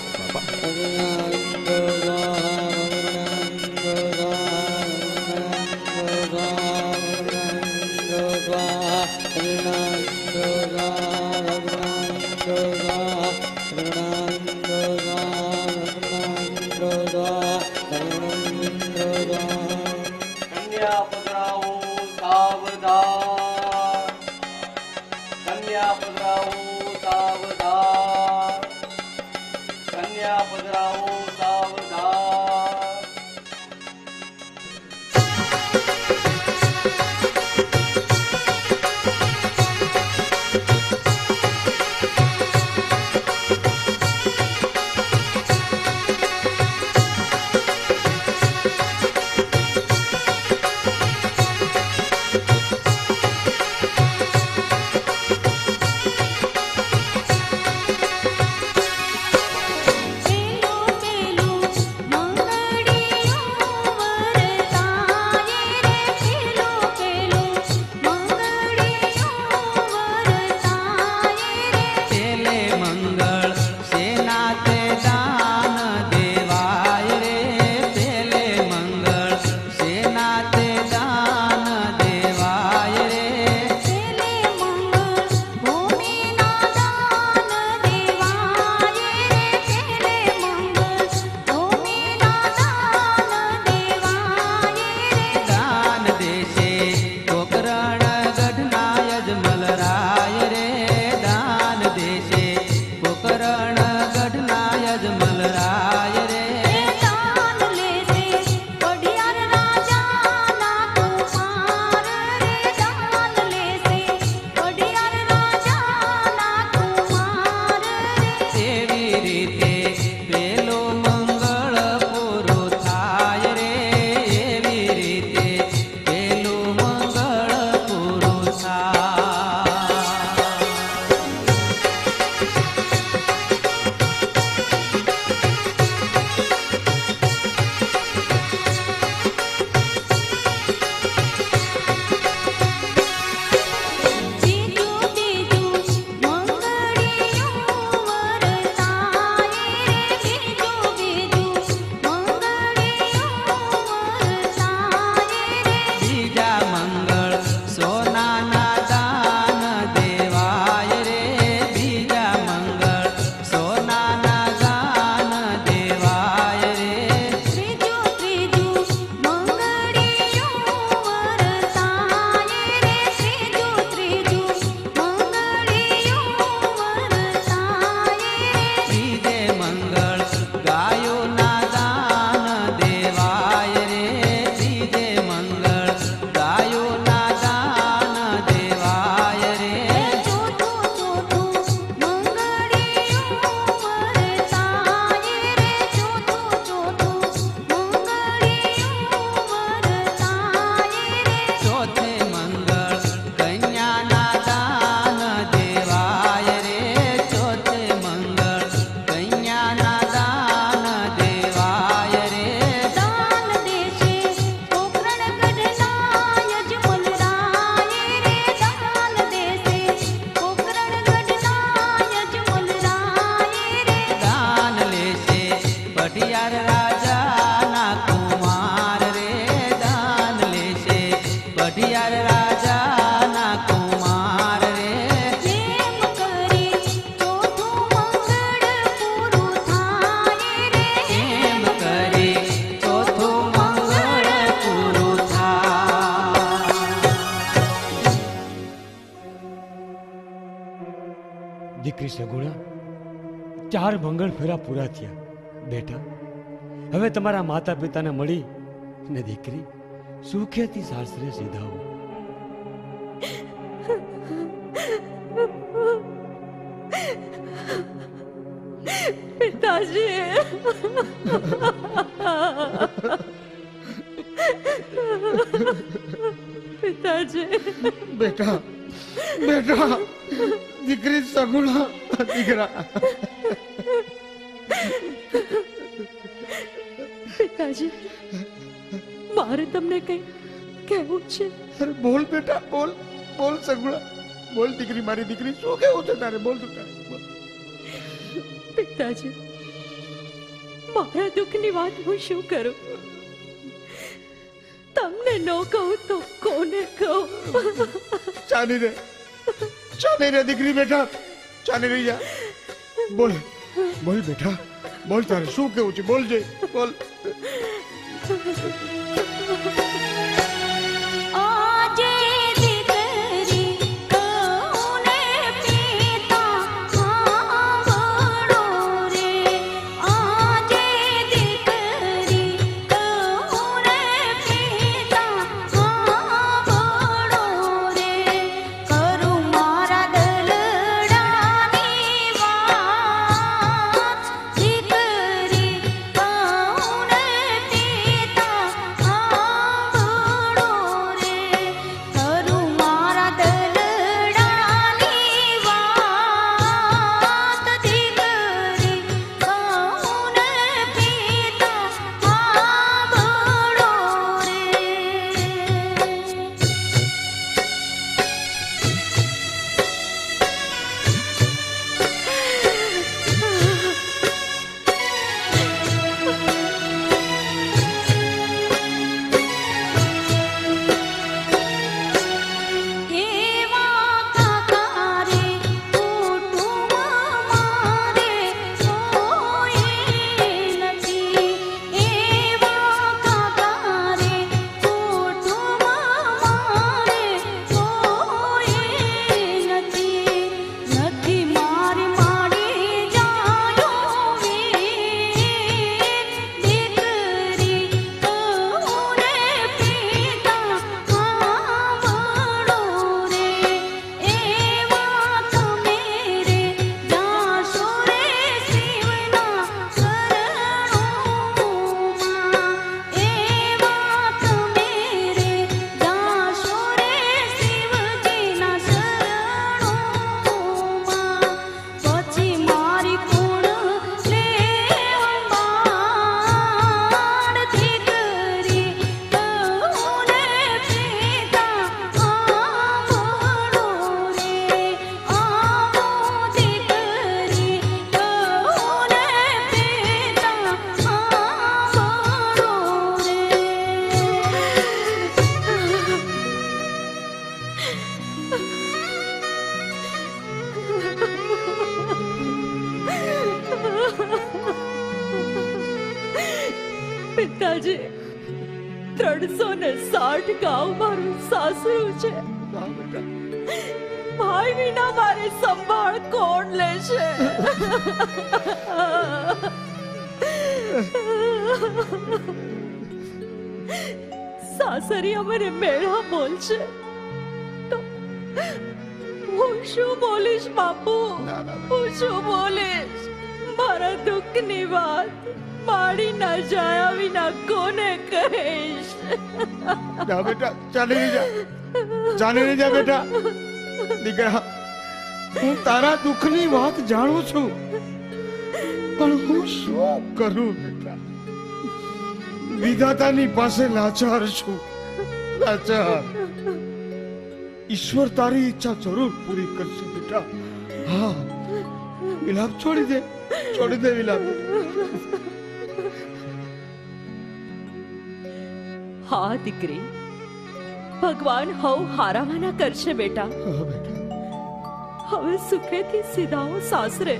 [SPEAKER 9] કન્યા પધરાવો સાવધાન, કન્યા પધરાવો સાવધાન, કન્યા પધરાવો સાવધાન.
[SPEAKER 7] દીકરી સગુણા, 4 મંગળ ફેરા પૂરા થયા. બેટા, હવે તમારા માતા પિતાને મળી ને દીકરી સુખેથી સાસરે સીધાવો.
[SPEAKER 8] પિતાજી, પિતાજી
[SPEAKER 4] બેટા બેટા દીકરી સગુણા દીકરા
[SPEAKER 8] પિતાજી મારે તમને કઈ કહેવું છે.
[SPEAKER 4] અરે બોલ બેટા બોલ બોલ સગુણા બોલ દીકરી મારી દીકરી શું કેવું છે તારે બોલ તું તારે બોલ.
[SPEAKER 8] પિતાજી મારા દુઃખની વાત હું શું કરું? તમને ન કહું તો કોને કહું?
[SPEAKER 4] ચાલી રે દીકરી બેટા ચાલી રહી જા. બોલ બોલ બેટા બોલ તારે શું કેવું છે બોલ જય બોલ.
[SPEAKER 2] આજે દીકરી કોને પિતા સાંભળો રે. આજે દીકરી કોને પિતા સાંભળો રે. કરું મારા દલડાની વાત. દીકરી કોને પિતા સાંભળો રે. કરું મારા દલડાની વાત. દીકરી કોને પિતા સાંભળો રે. એવા કાકારે કુટુંબ મારે કોઈ નથી. એવા કાકારે કુટુંબ મારે કોઈ નથી. નથી મારી માડી જાયો વીર. દીકરી કોને પિતા સાંભળો રે. એવા તમે રે જાશો રે શિવના શરણોમાં. એવા તમે રે જાશો રે શિવજીના શરણોમાં. પછી મારી કોણ લેવાડ. દીકરી કોને પિતા સાંભળો રે. આવો દીકરી કોને પિતા સાંભળો
[SPEAKER 8] પિતાજી 360 ગાઉં મારું સાસરું છે. ભાઈ વિના મારી સંભાળ કોણ લેશે? સાસરી મને મેળા બોલશે તો હું શું બોલીશ બાપુ? હું શું બોલીશ? મારા દુઃખની વાત માડી ના જાયા વિના કોને કહીશ?
[SPEAKER 4] જા બેટા ચાલી રહી જા બેટા. દીકરા હું તારા દુઃખની વાત જાણું છું પણ હું શું કરું બેટા. વિધાતાની પાસે લાચાર છું લાચાર. ઈશ્વર તારી ઈચ્છા જરૂર પૂરી કરશે બેટા. હા વિલાપ છોડી દે વિલાપ.
[SPEAKER 8] હા દીકરી ભગવાન હવ હારાવાના કરશે બેટા.
[SPEAKER 4] હા બેટા
[SPEAKER 8] હવે સુખેથી સીધાઓ સાસરે.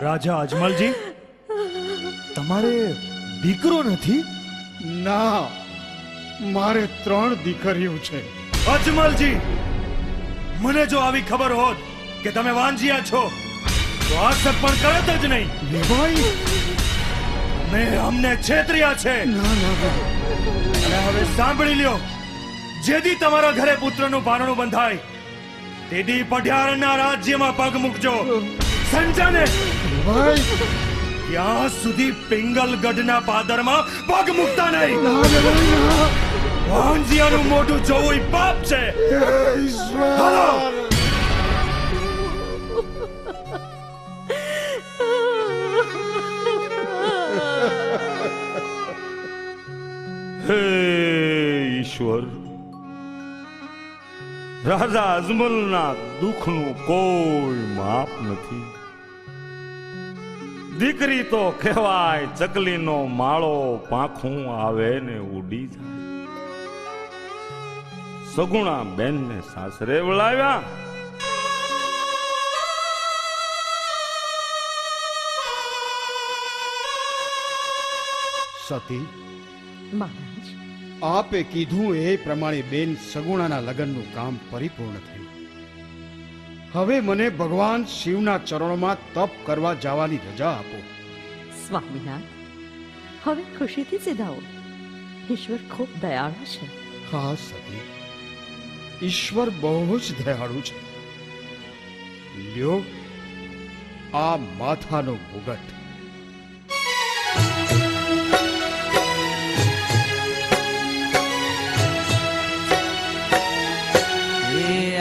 [SPEAKER 6] રાજા અજમલજી તમારે દીકરો નથી?
[SPEAKER 4] ના મારે 3 દીકરીઓ છે.
[SPEAKER 6] અજમલજી મને જો આવી ખબર હોત કે તમે વાંજિયા છો તો આ સપણ કરત જ નહીં.
[SPEAKER 4] ભાઈ
[SPEAKER 6] મેં અમને છેતર્યા છે.
[SPEAKER 4] ના
[SPEAKER 6] અને હવે સાંભળી લ્યો જેદી તમારા ઘરે પુત્રનું પારણું બંધાય તેદી પઢિયારના રાજ્યમાં પગ મૂકજો. સંજાને
[SPEAKER 4] ભાઈ
[SPEAKER 6] ત્યાં સુધી પિંગલગઢના પાદરમાં પગ મૂકતા નહીં. વાંજિયાનું મોઢું જોવું ઈ પાપ છે. હાલો.
[SPEAKER 3] હે ઈશ્વર, રાજા અજમલના દુઃખનું કોઈ માપ નથી. દીકરી તો કહેવાય ચકલીનો માળો, પાંખું આવે ને ઉડી જાય. સગુણા બેનને સાસરે વળાવ્યા.
[SPEAKER 4] સતી,
[SPEAKER 8] મહારાજ,
[SPEAKER 4] આપે કીધું એ પ્રમાણે બેન સગુણાના લગ્નનું કામ પરિપૂર્ણ થયું. હવે મને ભગવાન શિવના ચરણોમાં તપ કરવા જવાની રજા આપો.
[SPEAKER 8] સ્વામિનાથ, હવે ખુશીથી સીધાઓ. ઈશ્વર ખૂબ દયાળુ છે.
[SPEAKER 4] હા સતી, ઈશ્વર બહુ જ દયાળુ છે. લ્યો આ માથાનો મુગટ.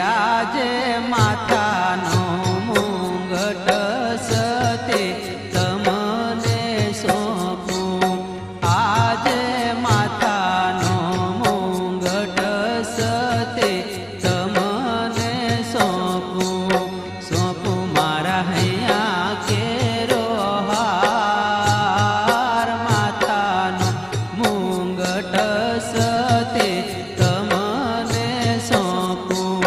[SPEAKER 1] આજે માથાનો મુંગટ સતે તમને સોંપું. આજે માથાનો મુંગટ સતે તમને સોંપું. સોંપું મારા હૈયા કેરો હાર. માથાનો મુંગટ સતે તમને સોંપું.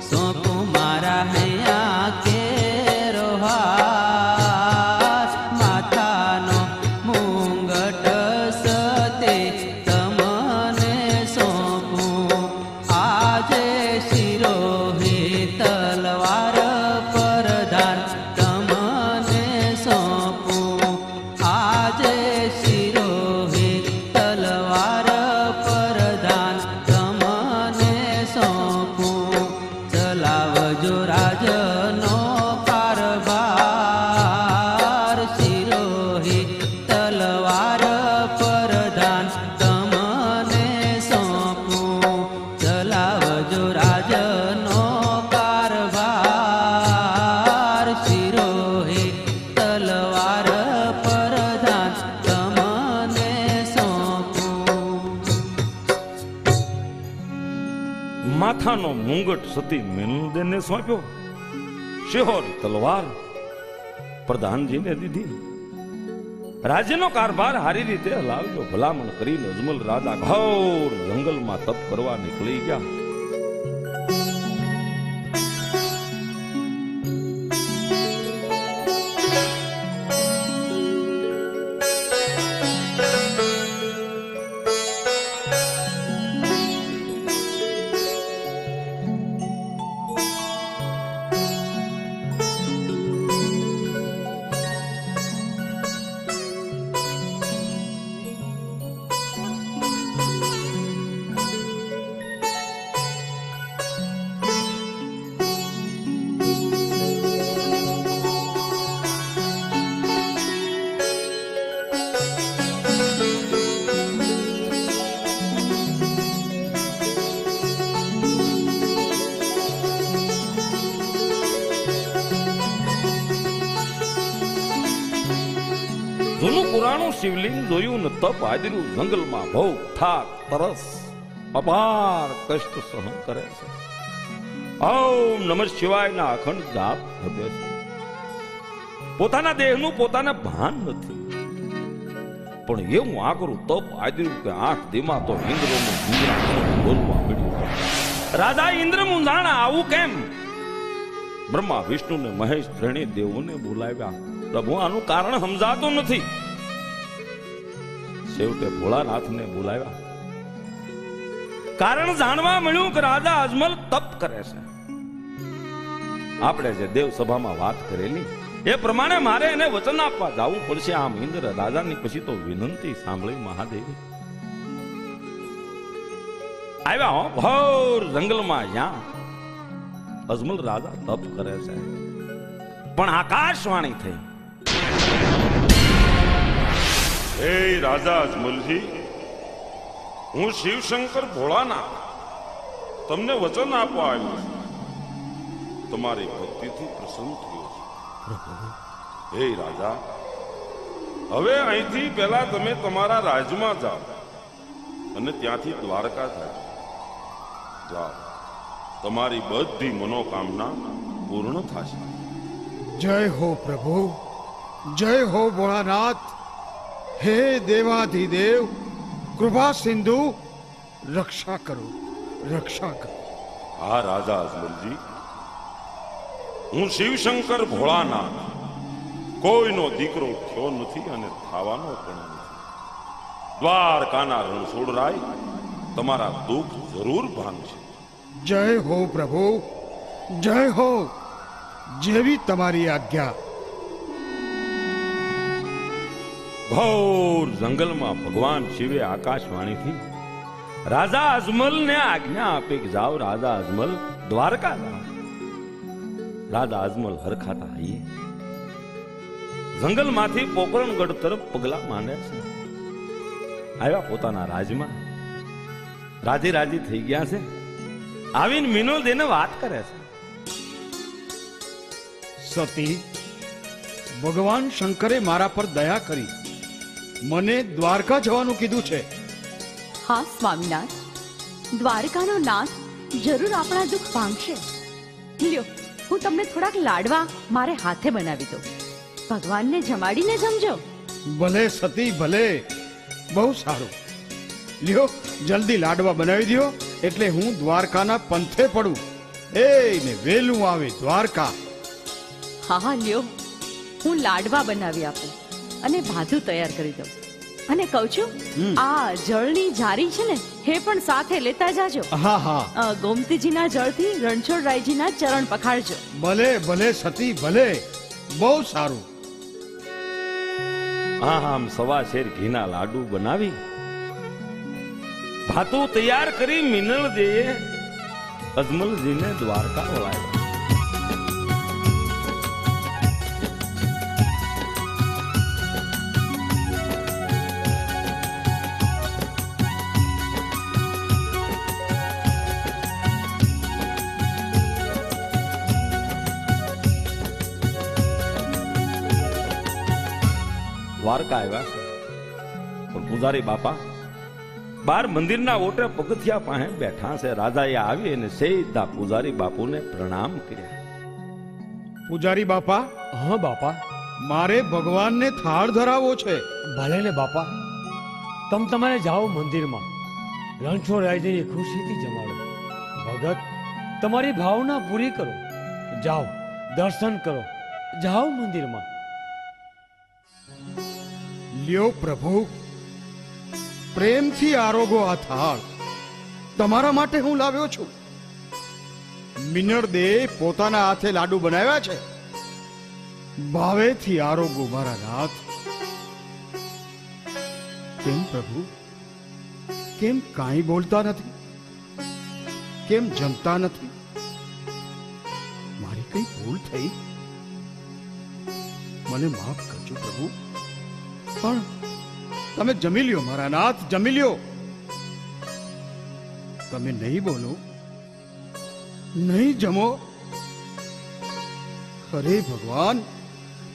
[SPEAKER 1] સોંપું મારા હૈયા કેરો હાર. માથાનો મુંગટ સતે તમને સોંપું. આજે શિરોહી તલવાર પરધાર તમને સોંપું. આજે શિરોહી તલવાર પરધાન તમને સોંપું. ચલાવજો રાજનો કારભાર. શિરોહી તલવાર પરધાન તમને સોંપું. ચલાવજો રાજનો કારભાર. શિરોહી તલવાર પરધાન તમને સોંપું.
[SPEAKER 3] માથાનો મુંગટ સતી મેનુદેને સોંપ્યો. શિહોરી તલવાર પ્રધાનજીને દીધી. રાજ્યનો કારભાર હારી રીતે હલાવ્યો. ભલામણ કરીને અજમલ રાજા ઘોર જંગલમાં તપ કરવા નીકળી ગયા. જૂનું પુરાણું શિવલિંગ જોયું ને તપ આદર્યું. જંગલમાં ભૂખ, થાક, તરસ, અપાર કષ્ટ સહન કરે છે. ઓમ નમઃ શિવાયના અખંડ જાપ જપે છે. પોતાના દેહનું પોતાને ભાન નથી. પણ એવું આકરું તપ આદર્યું કે 8 દીમાં તો ઇન્દ્રનું બોલવા મળ્યું. રાજા ઇન્દ્ર મૂંઝાણા, આવું કેમ? બ્રહ્મા, વિષ્ણુ ને મહેશ ત્રણેય દેવોને બોલાવ્યા. પ્રભુ, આનું કારણ સમજાતું નથી. છેવટે ભોળાનાથને બોલાવ્યા. કારણ જાણવા મળ્યું કે રાજા અજમલ તપ કરે છે. આપણે જે દેવ સભામાં વાત કરેલી એ પ્રમાણે મારે એને વચન આપવા જવું પડશે. આમ ઇન્દ્ર રાજાની પછી તો વિનંતી સાંભળી મહાદેવી આવ્યા હો ઘોર જંગલમાં જ્યાં અજમલ રાજા તપ કરે છે, પણ આકાશવાણી થઈ, હે રાજા અજમલજી, હું શિવશંકર ભોળાનાથ તમને વચન આપવા આવ્યો છું. તમારી ભક્તિથી પ્રસન્ન થયો છું. હે રાજા, હવે અહીંથી પહેલા તમે તમારા રાજમાં જાઓ અને ત્યાંથી દ્વારકા જાઓ. તમારી બધી મનોકામના પૂર્ણ થશે.
[SPEAKER 4] જય હો પ્રભુ, જય હો ભોળાનાથ. હે દેવાધિદેવ, કૃપા સિંધુ, રક્ષા કરો, રક્ષા કરો.
[SPEAKER 3] હા રાજા અજમલજી, હું શિવશંકર ભોળાનાથ કોઈનો દીકરો થયો નથી અને થવાનો પણ નથી. દ્વારકાના રણછોડરાય તમારા દુઃખ જરૂર ભાંગશે.
[SPEAKER 4] જય હો પ્રભુ, જય હો. જેવી તમારી આજ્ઞા.
[SPEAKER 3] ઘોર જંગલમાં ભગવાન શિવે આકાશવાણીથી રાજા અજમલને આજ્ઞા આપી કે જાઓ રાજા અજમલ, દ્વારકા જાઓ. રાજા અજમલ હરખાતા આવીએ જંગલમાંથી પોકરણગઢ તરફ પગલા માંડે છે. આવ્યા પોતાના રાજમાં, રાજી રાજી થઈ ગયા છે. આવીને મિનોદેને વાત કરે છે.
[SPEAKER 4] સતી, ભગવાન શંકરે મારા પર દયા કરી મને દ્વારકા જવાનું કીધું છે.
[SPEAKER 8] હા સ્વામીનાથ, દ્વારકાનો નાથ જરૂર આપણા દુઃખ ભાંગશે. લ્યો, હું તમને થોડાક લાડવા મારે હાથે બનાવી દઉં. ભગવાનને જમાડીને જમજો.
[SPEAKER 4] ભલે સતી, ભલે. બહુ સારું. લ્યો, જલ્દી લાડવા બનાવી દો એટલે હું દ્વારકાના પંથે પડું. એ ને વેલું આવે દ્વારકા.
[SPEAKER 8] હા હા, લ્યો, હું લાડવા બનાવી આપું અને ભાથું તૈયાર કરી દઉં. અને કહું છું, આ જળની જારી છે ને, એ પણ સાથે લેતા જાજો.
[SPEAKER 4] હા હા,
[SPEAKER 8] ગોમતીજીના જળથી રણછોડરાયજીના ચરણ પખાડજો.
[SPEAKER 4] ભલે ભલે સતી, ભલે. બહુ સારું.
[SPEAKER 3] આમ સવા શેર ઘીના લાડુ બનાવી ભાતું તૈયાર કરી મિનળ દેએ અજમલજીને દ્વારકા વળાવ્યા. દ્વારકા આવ્યા પણ પૂજારી બાપા બાર મંદિરના ઓટે પગથિયા પાસે બેઠા છે. રાજાએ આવી અને સીધા પૂજારી બાપુને પ્રણામ કર્યા.
[SPEAKER 4] પૂજારી બાપા,
[SPEAKER 7] હા બાપા.
[SPEAKER 4] મારે ભગવાનને થાળ ધરાવવો છે.
[SPEAKER 7] ભલે ને બાપા, તમારે જાઓ મંદિરમાં, રણછોડરાયજીની ખુશીથી જમાડો. ભગત, તમારી ભાવના પૂરી કરો. જાઓ, દર્શન કરો, જાઓ મંદિરમાં.
[SPEAKER 4] લ્યો પ્રભુ, પ્રેમથી આરોગો આ થાળ. તમારા માટે હું લાવ્યો છું. મિનળ દે પોતાના હાથે લાડુ બનાવ્યા છે. ભાવેથી આરોગો મારા નાથ. કેમ પ્રભુ, કેમ કાંઈ બોલતા નથી? કેમ જમતા નથી? મારી કઈ ભૂલ થઈ? મને માફ કરજો પ્રભુ. પણ તમે જમી લ્યો મારા નાથ, જમી લ્યો. તમે નહીં બોલો, નહીં જમો. અરે ભગવાન,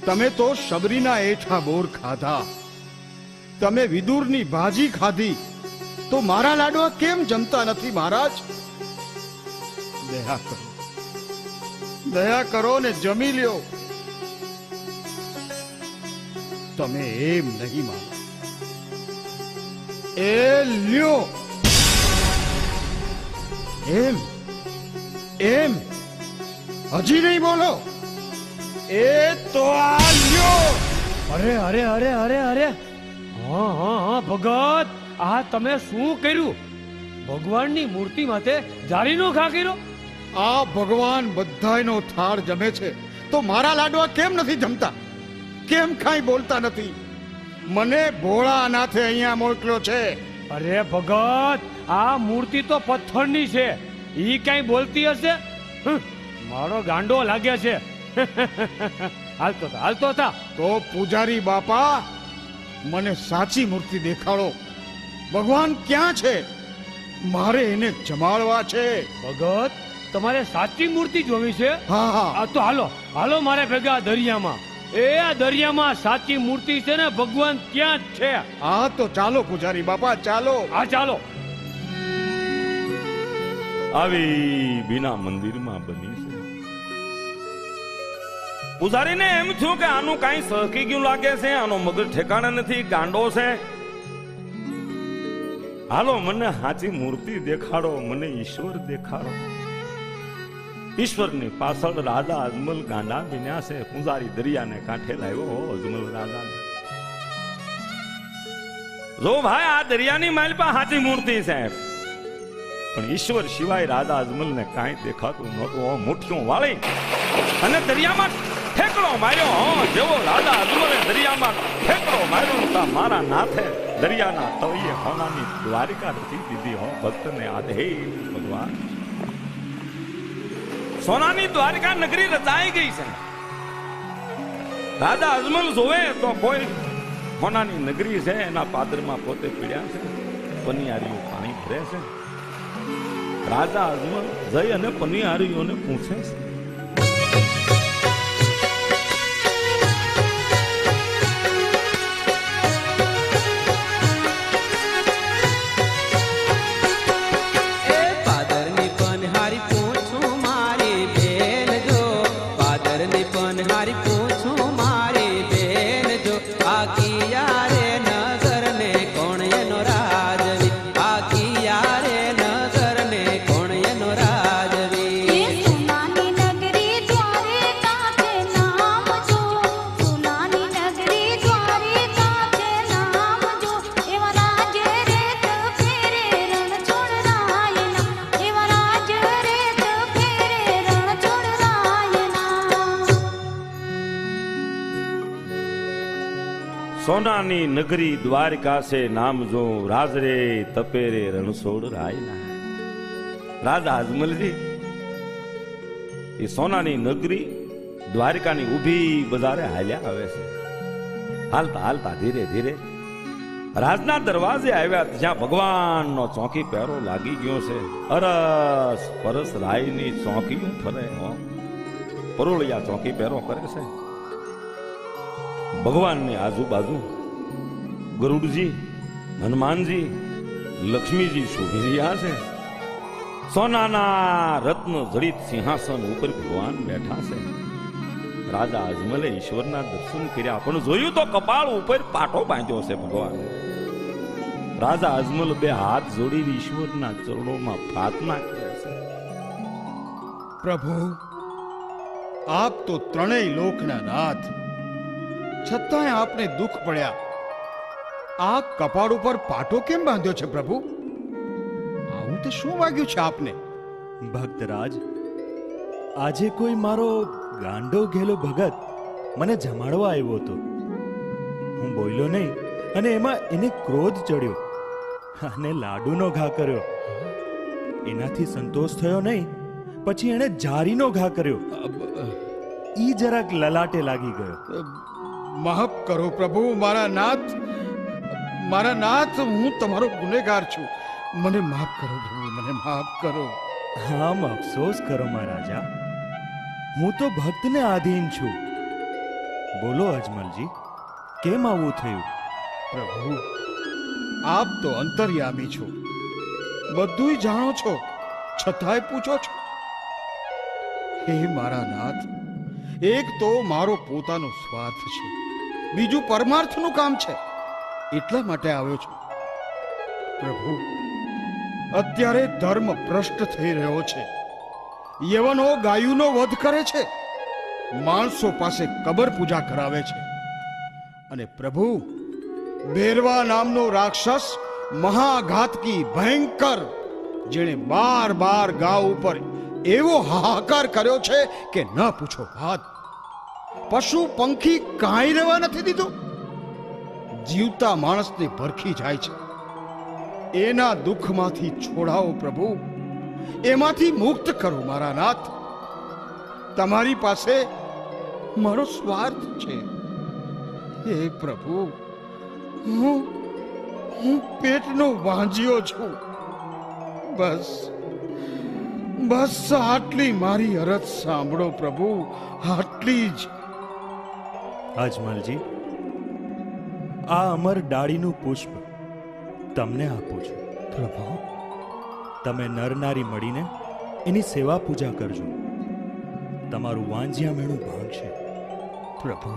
[SPEAKER 4] તમે તો શબરીના એઠા બોર ખાધા, તમે વિદુરની ભાજી ખાધી, તો મારા લાડવા કેમ જમતા નથી મહારાજ? દયા કરો, દયા કરો ને જમી લ્યો. તમે એમ નહીં માનો. એ લ્યો. એમ એમ હજી નહીં બોલો? એ તો આ લ્યો.
[SPEAKER 7] અરે અરે અરે અરે અરે, હા હા હા ભગત, આ તમે શું કર્યું? ભગવાનની મૂર્તિ માથે જારીનો ઘા કર્યો?
[SPEAKER 4] આ ભગવાન બધાયનો થાળ જમે છે, તો મારા લાડવા કેમ નથી જમતા? કેમ કાંઈ બોલતા નથી? મને ભોળાનાથે અહીંયા મોકલ્યો છે
[SPEAKER 7] અરે ભગત, આ મૂર્તિ તો પથ્થરની છે. ઈ કઈ બોલતી હશે? મારો ગાંડો લાગે છે. હાલતો થા.
[SPEAKER 4] તો પૂજારી બાપા, મને સાચી મૂર્તિ દેખાડો. ભગવાન ક્યાં છે? મારે એને જમાડવા છે.
[SPEAKER 7] ભગત, તમારે સાચી મૂર્તિ જોવી છે?
[SPEAKER 4] હા હા.
[SPEAKER 7] આ તો હાલો મારે ભેગા દરિયામાં. આ દરિયામાં સાચી મૂર્તિ છે ને, ભગવાન ત્યાં જ છે.
[SPEAKER 4] હા તો ચાલો પૂજારી બાપા, ચાલો.
[SPEAKER 7] હા ચાલો.
[SPEAKER 3] આવી બીના મંદિરમાં બની છે. પૂજારીને એમ થયું કે આનું કઈ સહકી ગયું લાગે છે, આનો મગજ ઠેકાણે નથી, ગાંડો છે. હાલો મને સાચી મૂર્તિ દેખાડો, મને ઈશ્વર દેખાડો. ઈશ્વરની પાછળ રાજા અજમલ ગાંડા બન્યા છે. પૂજારી દરિયાને કાંઠે લાવ્યો અજમલ રાજાને. જો ભાઈ, આ દરિયાની માઇલ પર સાચી મૂર્તિ છે, પણ ઈશ્વર સિવાય રાજા અજમલ ને કાંઈ દેખાતું નહોતું. મુઠ્ઠીઓ વાળી અને દરિયામાં ઠેકડો માર્યો. જેવો રાજા અજમલે દરિયામાં ઠેકડો માર્યો, મારા નાથે દરિયાના તળિયે હોનાની દ્વારિકા રચી દીધી. હો ભક્તને આધે ભગવાન, સોનાની દ્વારિકા નગરી રચાઈ ગઈ છે. રાજા અજમલ જોવે તો કોઈ સોનાની નગરી છે, એના પાદરમાં પોતે પીડ્યા છે, પનિયારીઓ પાણી ભરે છે. રાજા અજમલ જઈ અને પનિયારીઓને પૂછે છે,
[SPEAKER 1] પાદરની પનહારી પૂછું મારી બેન જો, પાદરની પનહારી પૂછું મારી બેન જો, આ કિયારે નગર ને કોણ એનો રાજવી, આ કિયારે નગર ને કોણ એનો રાજવી.
[SPEAKER 2] સોનાની નગરી દ્વારિકા છે નામ જો, સોનાની નગરી દ્વારિકા છે નામ જો, એવા રાજ રેત ફેરે રણ છોડ રાયના, એવા રાજ રેત ફેરે રણ છોડ રાયના.
[SPEAKER 3] સોનાની નગરી દ્વારિકા છે નામ જો, રાજરે તપેરે રણછોડ રાયના. રાજા અજમલજી એ સોનાની નગરી દ્વારિકાની ઊભી બજારે હાલ્યા આવે છે. હાલતા હાલતા ધીરે ધીરે રાજના દરવાજે આવ્યા, જ્યાં ભગવાનનો ચોકી પહેરો લાગી ગયો છે. અરસ પરસ રાયની ચોકીઓ ફરે. પરોળિયા ચોકી પહેરો કરે છે. ભગવાનની આજુબાજુ ગરુડજી, હનુમાનજી, લક્ષ્મીજી શોભી રહ્યા છે. સોનાના રત્ન જડિત સિંહાસન ઉપર ભગવાન બેઠા છે. રાજા અજમલે ઈશ્વરના દર્શન કર્યા, પણ જોયું તો કપાળ ઉપર પાટો બાંધ્યો છે ભગવાન. રાજા અજમલ બે હાથ જોડી ઈશ્વરના ચરણોમાં પ્રાર્થના કરે છે.
[SPEAKER 4] પ્રભુ, આપ તો ત્રણેય લોકના નાથ, છતાંય આપને દુઃખ પડ્યા. આ કપાળ ઉપર પાટો કેમ બાંધ્યો છે પ્રભુ? આવું તે શું વાગ્યું છે આપને?
[SPEAKER 6] ભક્તરાજ, આજે કોઈ મારો ગાંડો ઘેલો ભગત મને જમાડવા આવ્યો હતો. હું બોલ્યો નહીં અને એમાં એને ક્રોધ ચડ્યો અને લાડુનો ઘા કર્યો. એનાથી સંતોષ થયો નહીં, પછી એણે જારીનો ઘા કર્યો. ઈ જરાક લલાટે લાગી ગયો.
[SPEAKER 4] માફ કરો પ્રભુ, મારા નાથ, હું તમારો ગુનેગાર છું. મને માફ કરો પ્રભુ, મને માફ કરો.
[SPEAKER 6] આમ અફસોસ કરો મહારાજા, હું તો ભક્તને આધીન છું. બોલો અજમલજી, કેમ આવું થયું?
[SPEAKER 4] પ્રભુ, આપ તો અંતર્યામી છો, બધુંય જાણો છો, છતાંય પૂછો છો. હે મારા નાથ, એક તો મારો પોતાનો સ્વાર્થ છે, બીજું પરમાર્થનું કામ છે, એટલા માટે આવ્યો છું. પ્રભુ, અત્યારે ધર્મ ભ્રષ્ટ થઈ રહ્યો છે. યવનો ગાયુનો વધ કરે છે, માણસો પાસે કબર પૂજા કરાવે છે. અને પ્રભુ, બેરવા નામનો રાક્ષસ મહાઘાતકી ભયંકર, જેણે 12 ગાઉ ઉપર એવો હાહાકાર કર્યો છે કે ન પૂછો વાત. પશુ પંખી કાંઈ રહેવા નથી દીધું. જીવતા માણસને ભરખી જાય છે. એના દુઃખમાંથી છોડાવો પ્રભુ, એમાંથી મુક્ત કરો મારા નાથ. તમારી પાસે મારો સ્વાર્થ છે. હે પ્રભુ, હું પેટનો વાંજ્યો છું. બસ બસ આટલી મારી અરજ સાંભળો પ્રભુ, આટલી જ.
[SPEAKER 6] અજમલજી, આ અમર ડાળીનું પુષ્પ તમને આપું છું.
[SPEAKER 4] પ્રભુ,
[SPEAKER 6] તમે નર નારી મળીને એની સેવા પૂજા કરજો. તમારું વાંજિયા મેણું ભાંગશે.
[SPEAKER 4] પ્રભુ,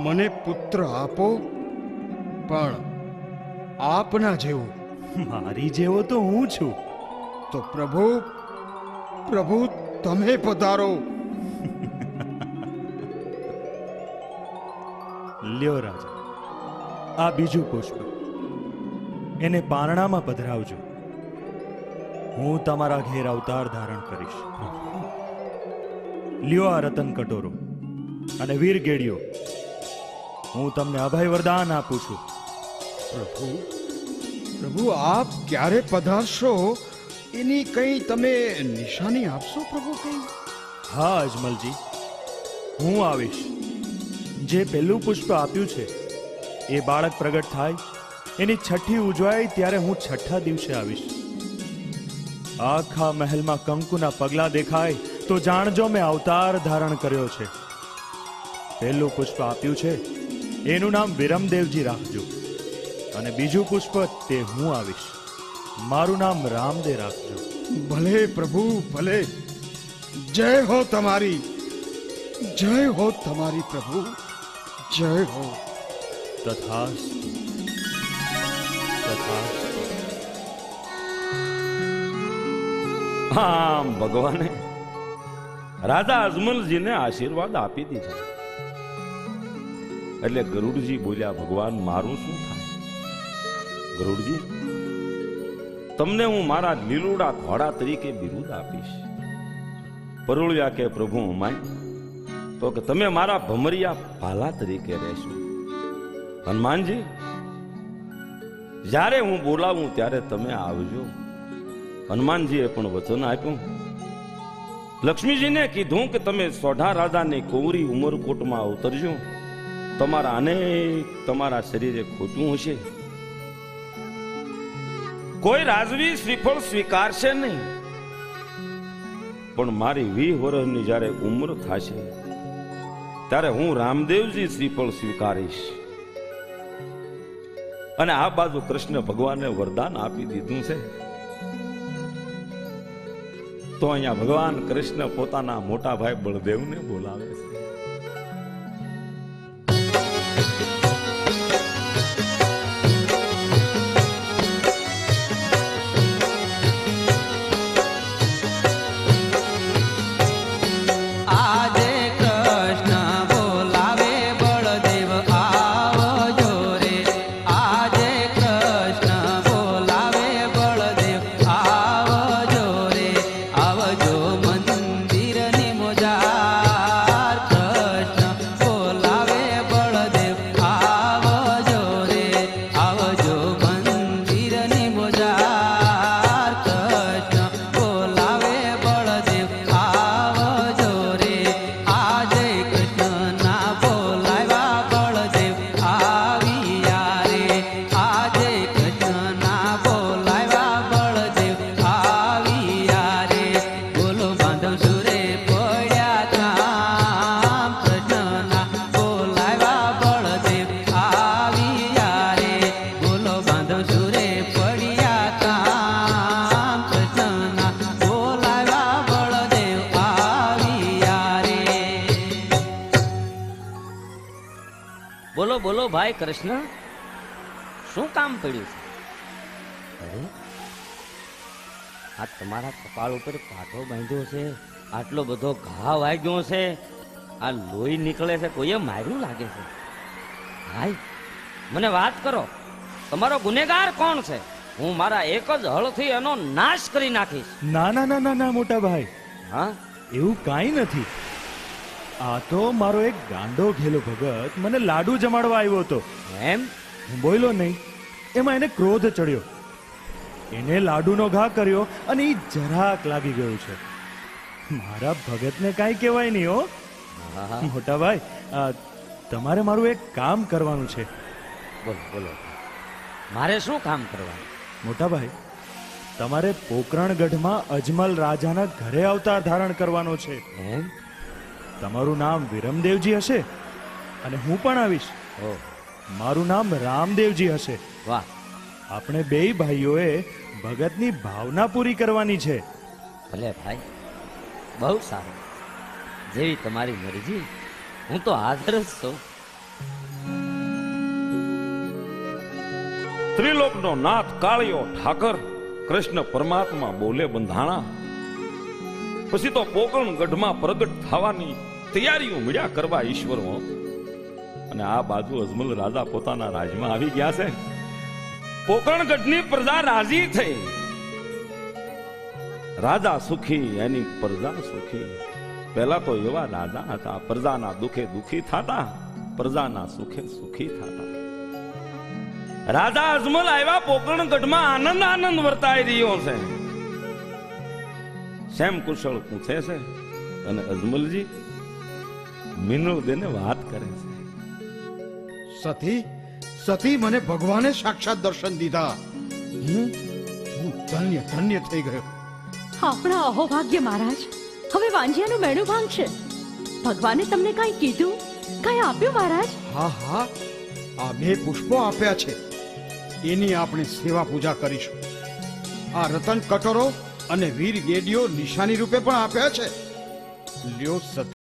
[SPEAKER 4] મને પુત્ર આપો, પણ આપના જેવો.
[SPEAKER 6] મારી જેવો તો હું છું.
[SPEAKER 4] તો પ્રભુ, પ્રભુ તમે પધારો.
[SPEAKER 6] લ્યો રાજા, આ બીજું પુષ્પ, એને પારણામાં પધરાવજો. હું તમારા ઘેર અવતાર ધારણ કરીશ. લ્યો આ રતન કટોરો અને વીર ગેડિયો, હું તમને અભય વરદાન આપું છું.
[SPEAKER 4] પ્રભુ, પ્રભુ આપ ક્યારે પધારશો એની કઈ તમે નિશાની આપશો પ્રભુ? કઈ?
[SPEAKER 6] હા અજમલજી, હું આવીશ. જે પહેલું પુષ્પ આપ્યું છે એ બાળક પ્રગટ થાય, એની છઠ્ઠી ઉજવાય ત્યારે હું છઠ્ઠા દિવસે આવીશ. આખા મહેલમાં કંકુના પગલા દેખાય તો જાણજો મેં અવતાર ધારણ કર્યો છે. પહેલું પુષ્પ આપ્યું છે એનું નામ વિરમદેવજી રાખજો, અને બીજું પુષ્પ તે હું આવીશ, મારું નામ રામદેવ રાખજો.
[SPEAKER 4] ભલે પ્રભુ ભલે. જય હો તમારી, જય હો તમારી પ્રભુ, જય હો.
[SPEAKER 6] તથાસ્તુ, તથાસ્તુ.
[SPEAKER 3] આમ ભગવાને રાજા અજમલજીને આશીર્વાદ આપી દીધા. એટલે ગરુડજી બોલ્યા, ભગવાન મારું શું થાય? ગરુડજી, તમને હું મારા લીલુડા ઘોડા તરીકે બિરુદ આપીશ. પરોળિયા કે પ્રભુ અમાય, તો કે તમે મારા ભમરિયા ભાલા તરીકે રહેશો. હનુમાનજી, જ્યારે હું બોલાવું ત્યારે તમે આવજો. હનુમાનજીએ પણ વચન આપ્યું. લક્ષ્મીજીને કીધું કે તમે સોઢા રાજાની કુંવરી ઉમરકોટમાં અવતરજો. તમારા અનેક તમારા શરીરે ખોટું હશે, કોઈ રાજવી શ્રીફળ સ્વીકારશે નહીં. પણ મારી 20 વર્ષની જ્યારે ઉંમર થશે ત્યારે હું રામદેવજી શ્રીફળ સ્વીકારીશ. અને આ બાજુ કૃષ્ણ ભગવાને વરદાન આપી દીધું છે. તો અહીંયા ભગવાન કૃષ્ણ પોતાના મોટા ભાઈ બળદેવને બોલાવે છે.
[SPEAKER 1] આજે કૃષ્ણ બોલાવે બળદેવ આવજો રે. આજે કૃષ્ણ બોલાવે બળદેવ આવજો રે. આવજો મંદિરની મોજાર. કૃષ્ણ બોલાવે બળદેવ આવજો રે. આવજો મંદિરની મોજાર. કૃષ્ણ બોલાવે બળદેવ આવજો રે. આજે કૃષ્ણના બોલાવ્યા બળદેવ આવ્યા રે. આજે કૃષ્ણના બોલાવ્યા બળદેવ આવ્યા રે. બોલો બાંધવ સુરે પડ્યા કામ. કૃષ્ણના બોલાવ્યા બળદેવ આવ્યા રે. બોલો બાંધવ સુરે પડ્યા કામ. કૃષ્ણના બોલાવ્યા બળદેવ આવ્યા રે.
[SPEAKER 5] બોલો બોલો ભાઈ કૃષ્ણ, શું કામ પડ્યું છે? અરે, આ તમારા કપાળ ઉપર પાટો બાંધ્યો છે, આટલો બધો ઘા વાગ્યો છે, આ લોહી નીકળે છે, કોઈએ માર્યું લાગે છે. ભાઈ, મને વાત કરો, તમારો ગુનેગાર કોણ છે? હું મારા એક જ હળથી એનો નાશ કરી નાખીશ.
[SPEAKER 6] ના ના ના ના ના મોટા ભાઈ,
[SPEAKER 5] હા,
[SPEAKER 6] એવું કાંઈ નથી. આ તો મારો એક ગાંડો ઘેલો ભગત મને લાડુ જમાડવા આવ્યો હતો.
[SPEAKER 5] એમ?
[SPEAKER 6] હું બોલ્યો નહીં એમાં એને ક્રોધ ચડ્યો, એને લાડુનો ઘા કર્યો અને એ જરાક લાગી ગયું છે. મારા ભગતને કાંઈ કહેવાય નહીં હો. મોટા ભાઈ, તમારે મારું એક કામ કરવાનું છે.
[SPEAKER 5] બોલો બોલો, મારે શું કામ કરવાનું?
[SPEAKER 6] મોટા ભાઈ, તમારે પોકરણગઢમાં અજમલ રાજાના ઘરે અવતાર ધારણ કરવાનો છે.
[SPEAKER 5] એમ?
[SPEAKER 6] તમારું નામ વિરમદેવજી હશે અને હું પણ આવીશ.
[SPEAKER 5] ઓ
[SPEAKER 6] મારું નામ રામદેવજી હશે.
[SPEAKER 5] વાહ,
[SPEAKER 6] આપણે બેય ભાઈઓએ ભગતની ભાવના પૂરી કરવાની છે.
[SPEAKER 5] ભલે ભાઈ, બહુ સારું. જેવી તમારી મરજી, હું તો હાજર જ છું.
[SPEAKER 3] ત્રિલોકનો નાથ કાળિયો ઠાકર કૃષ્ણ પરમાત્મા બોલે બંધાણા. પછી તો પોકરણ ગઢમાં પ્રગટ થવાની તૈયારીઓ મળ્યા કરવા ઈશ્વરો. અને આ બાજુ અજમલ રાજા પોતાના રાજમાં આવી ગયા છે. પોકરણ ગઢની પ્રજા રાજી થઈ. રાજા સુખી, એની પ્રજા સુખી. પહેલા તો એવા રાજા હતા, પ્રજાના દુખે દુખી થતા, પ્રજાના સુખે સુખી થતા. રાજા અજમલ આવ્યા પોકરણ ગઢમાં, આનંદ આનંદ વર્તાઈ રહ્યો છે. શ્યામ કુશળ પૂછે છે અને અજમલજી મિનળ દેને વાત કરે છે.
[SPEAKER 4] સતી, સતી, મને ભગવાને સાક્ષાત દર્શન દીધા. હું ધન્ય ધન્ય થઈ ગયો.
[SPEAKER 8] આપણા અહોભાગ્ય મહારાજ, હવે વાંજિયાનું મેળું ભાંગશે. ભગવાને તમને કાંઈ કીધું, કાંઈ આપ્યું મહારાજ?
[SPEAKER 4] હા હા, આ 2 પુષ્પો આપ્યા છે, એની આપણે સેવા પૂજા કરીશું. આ રતન કટોરો અને વીર ગેડીઓ નિશાની રૂપે પણ આપ્યા છે. લ્યો સતી.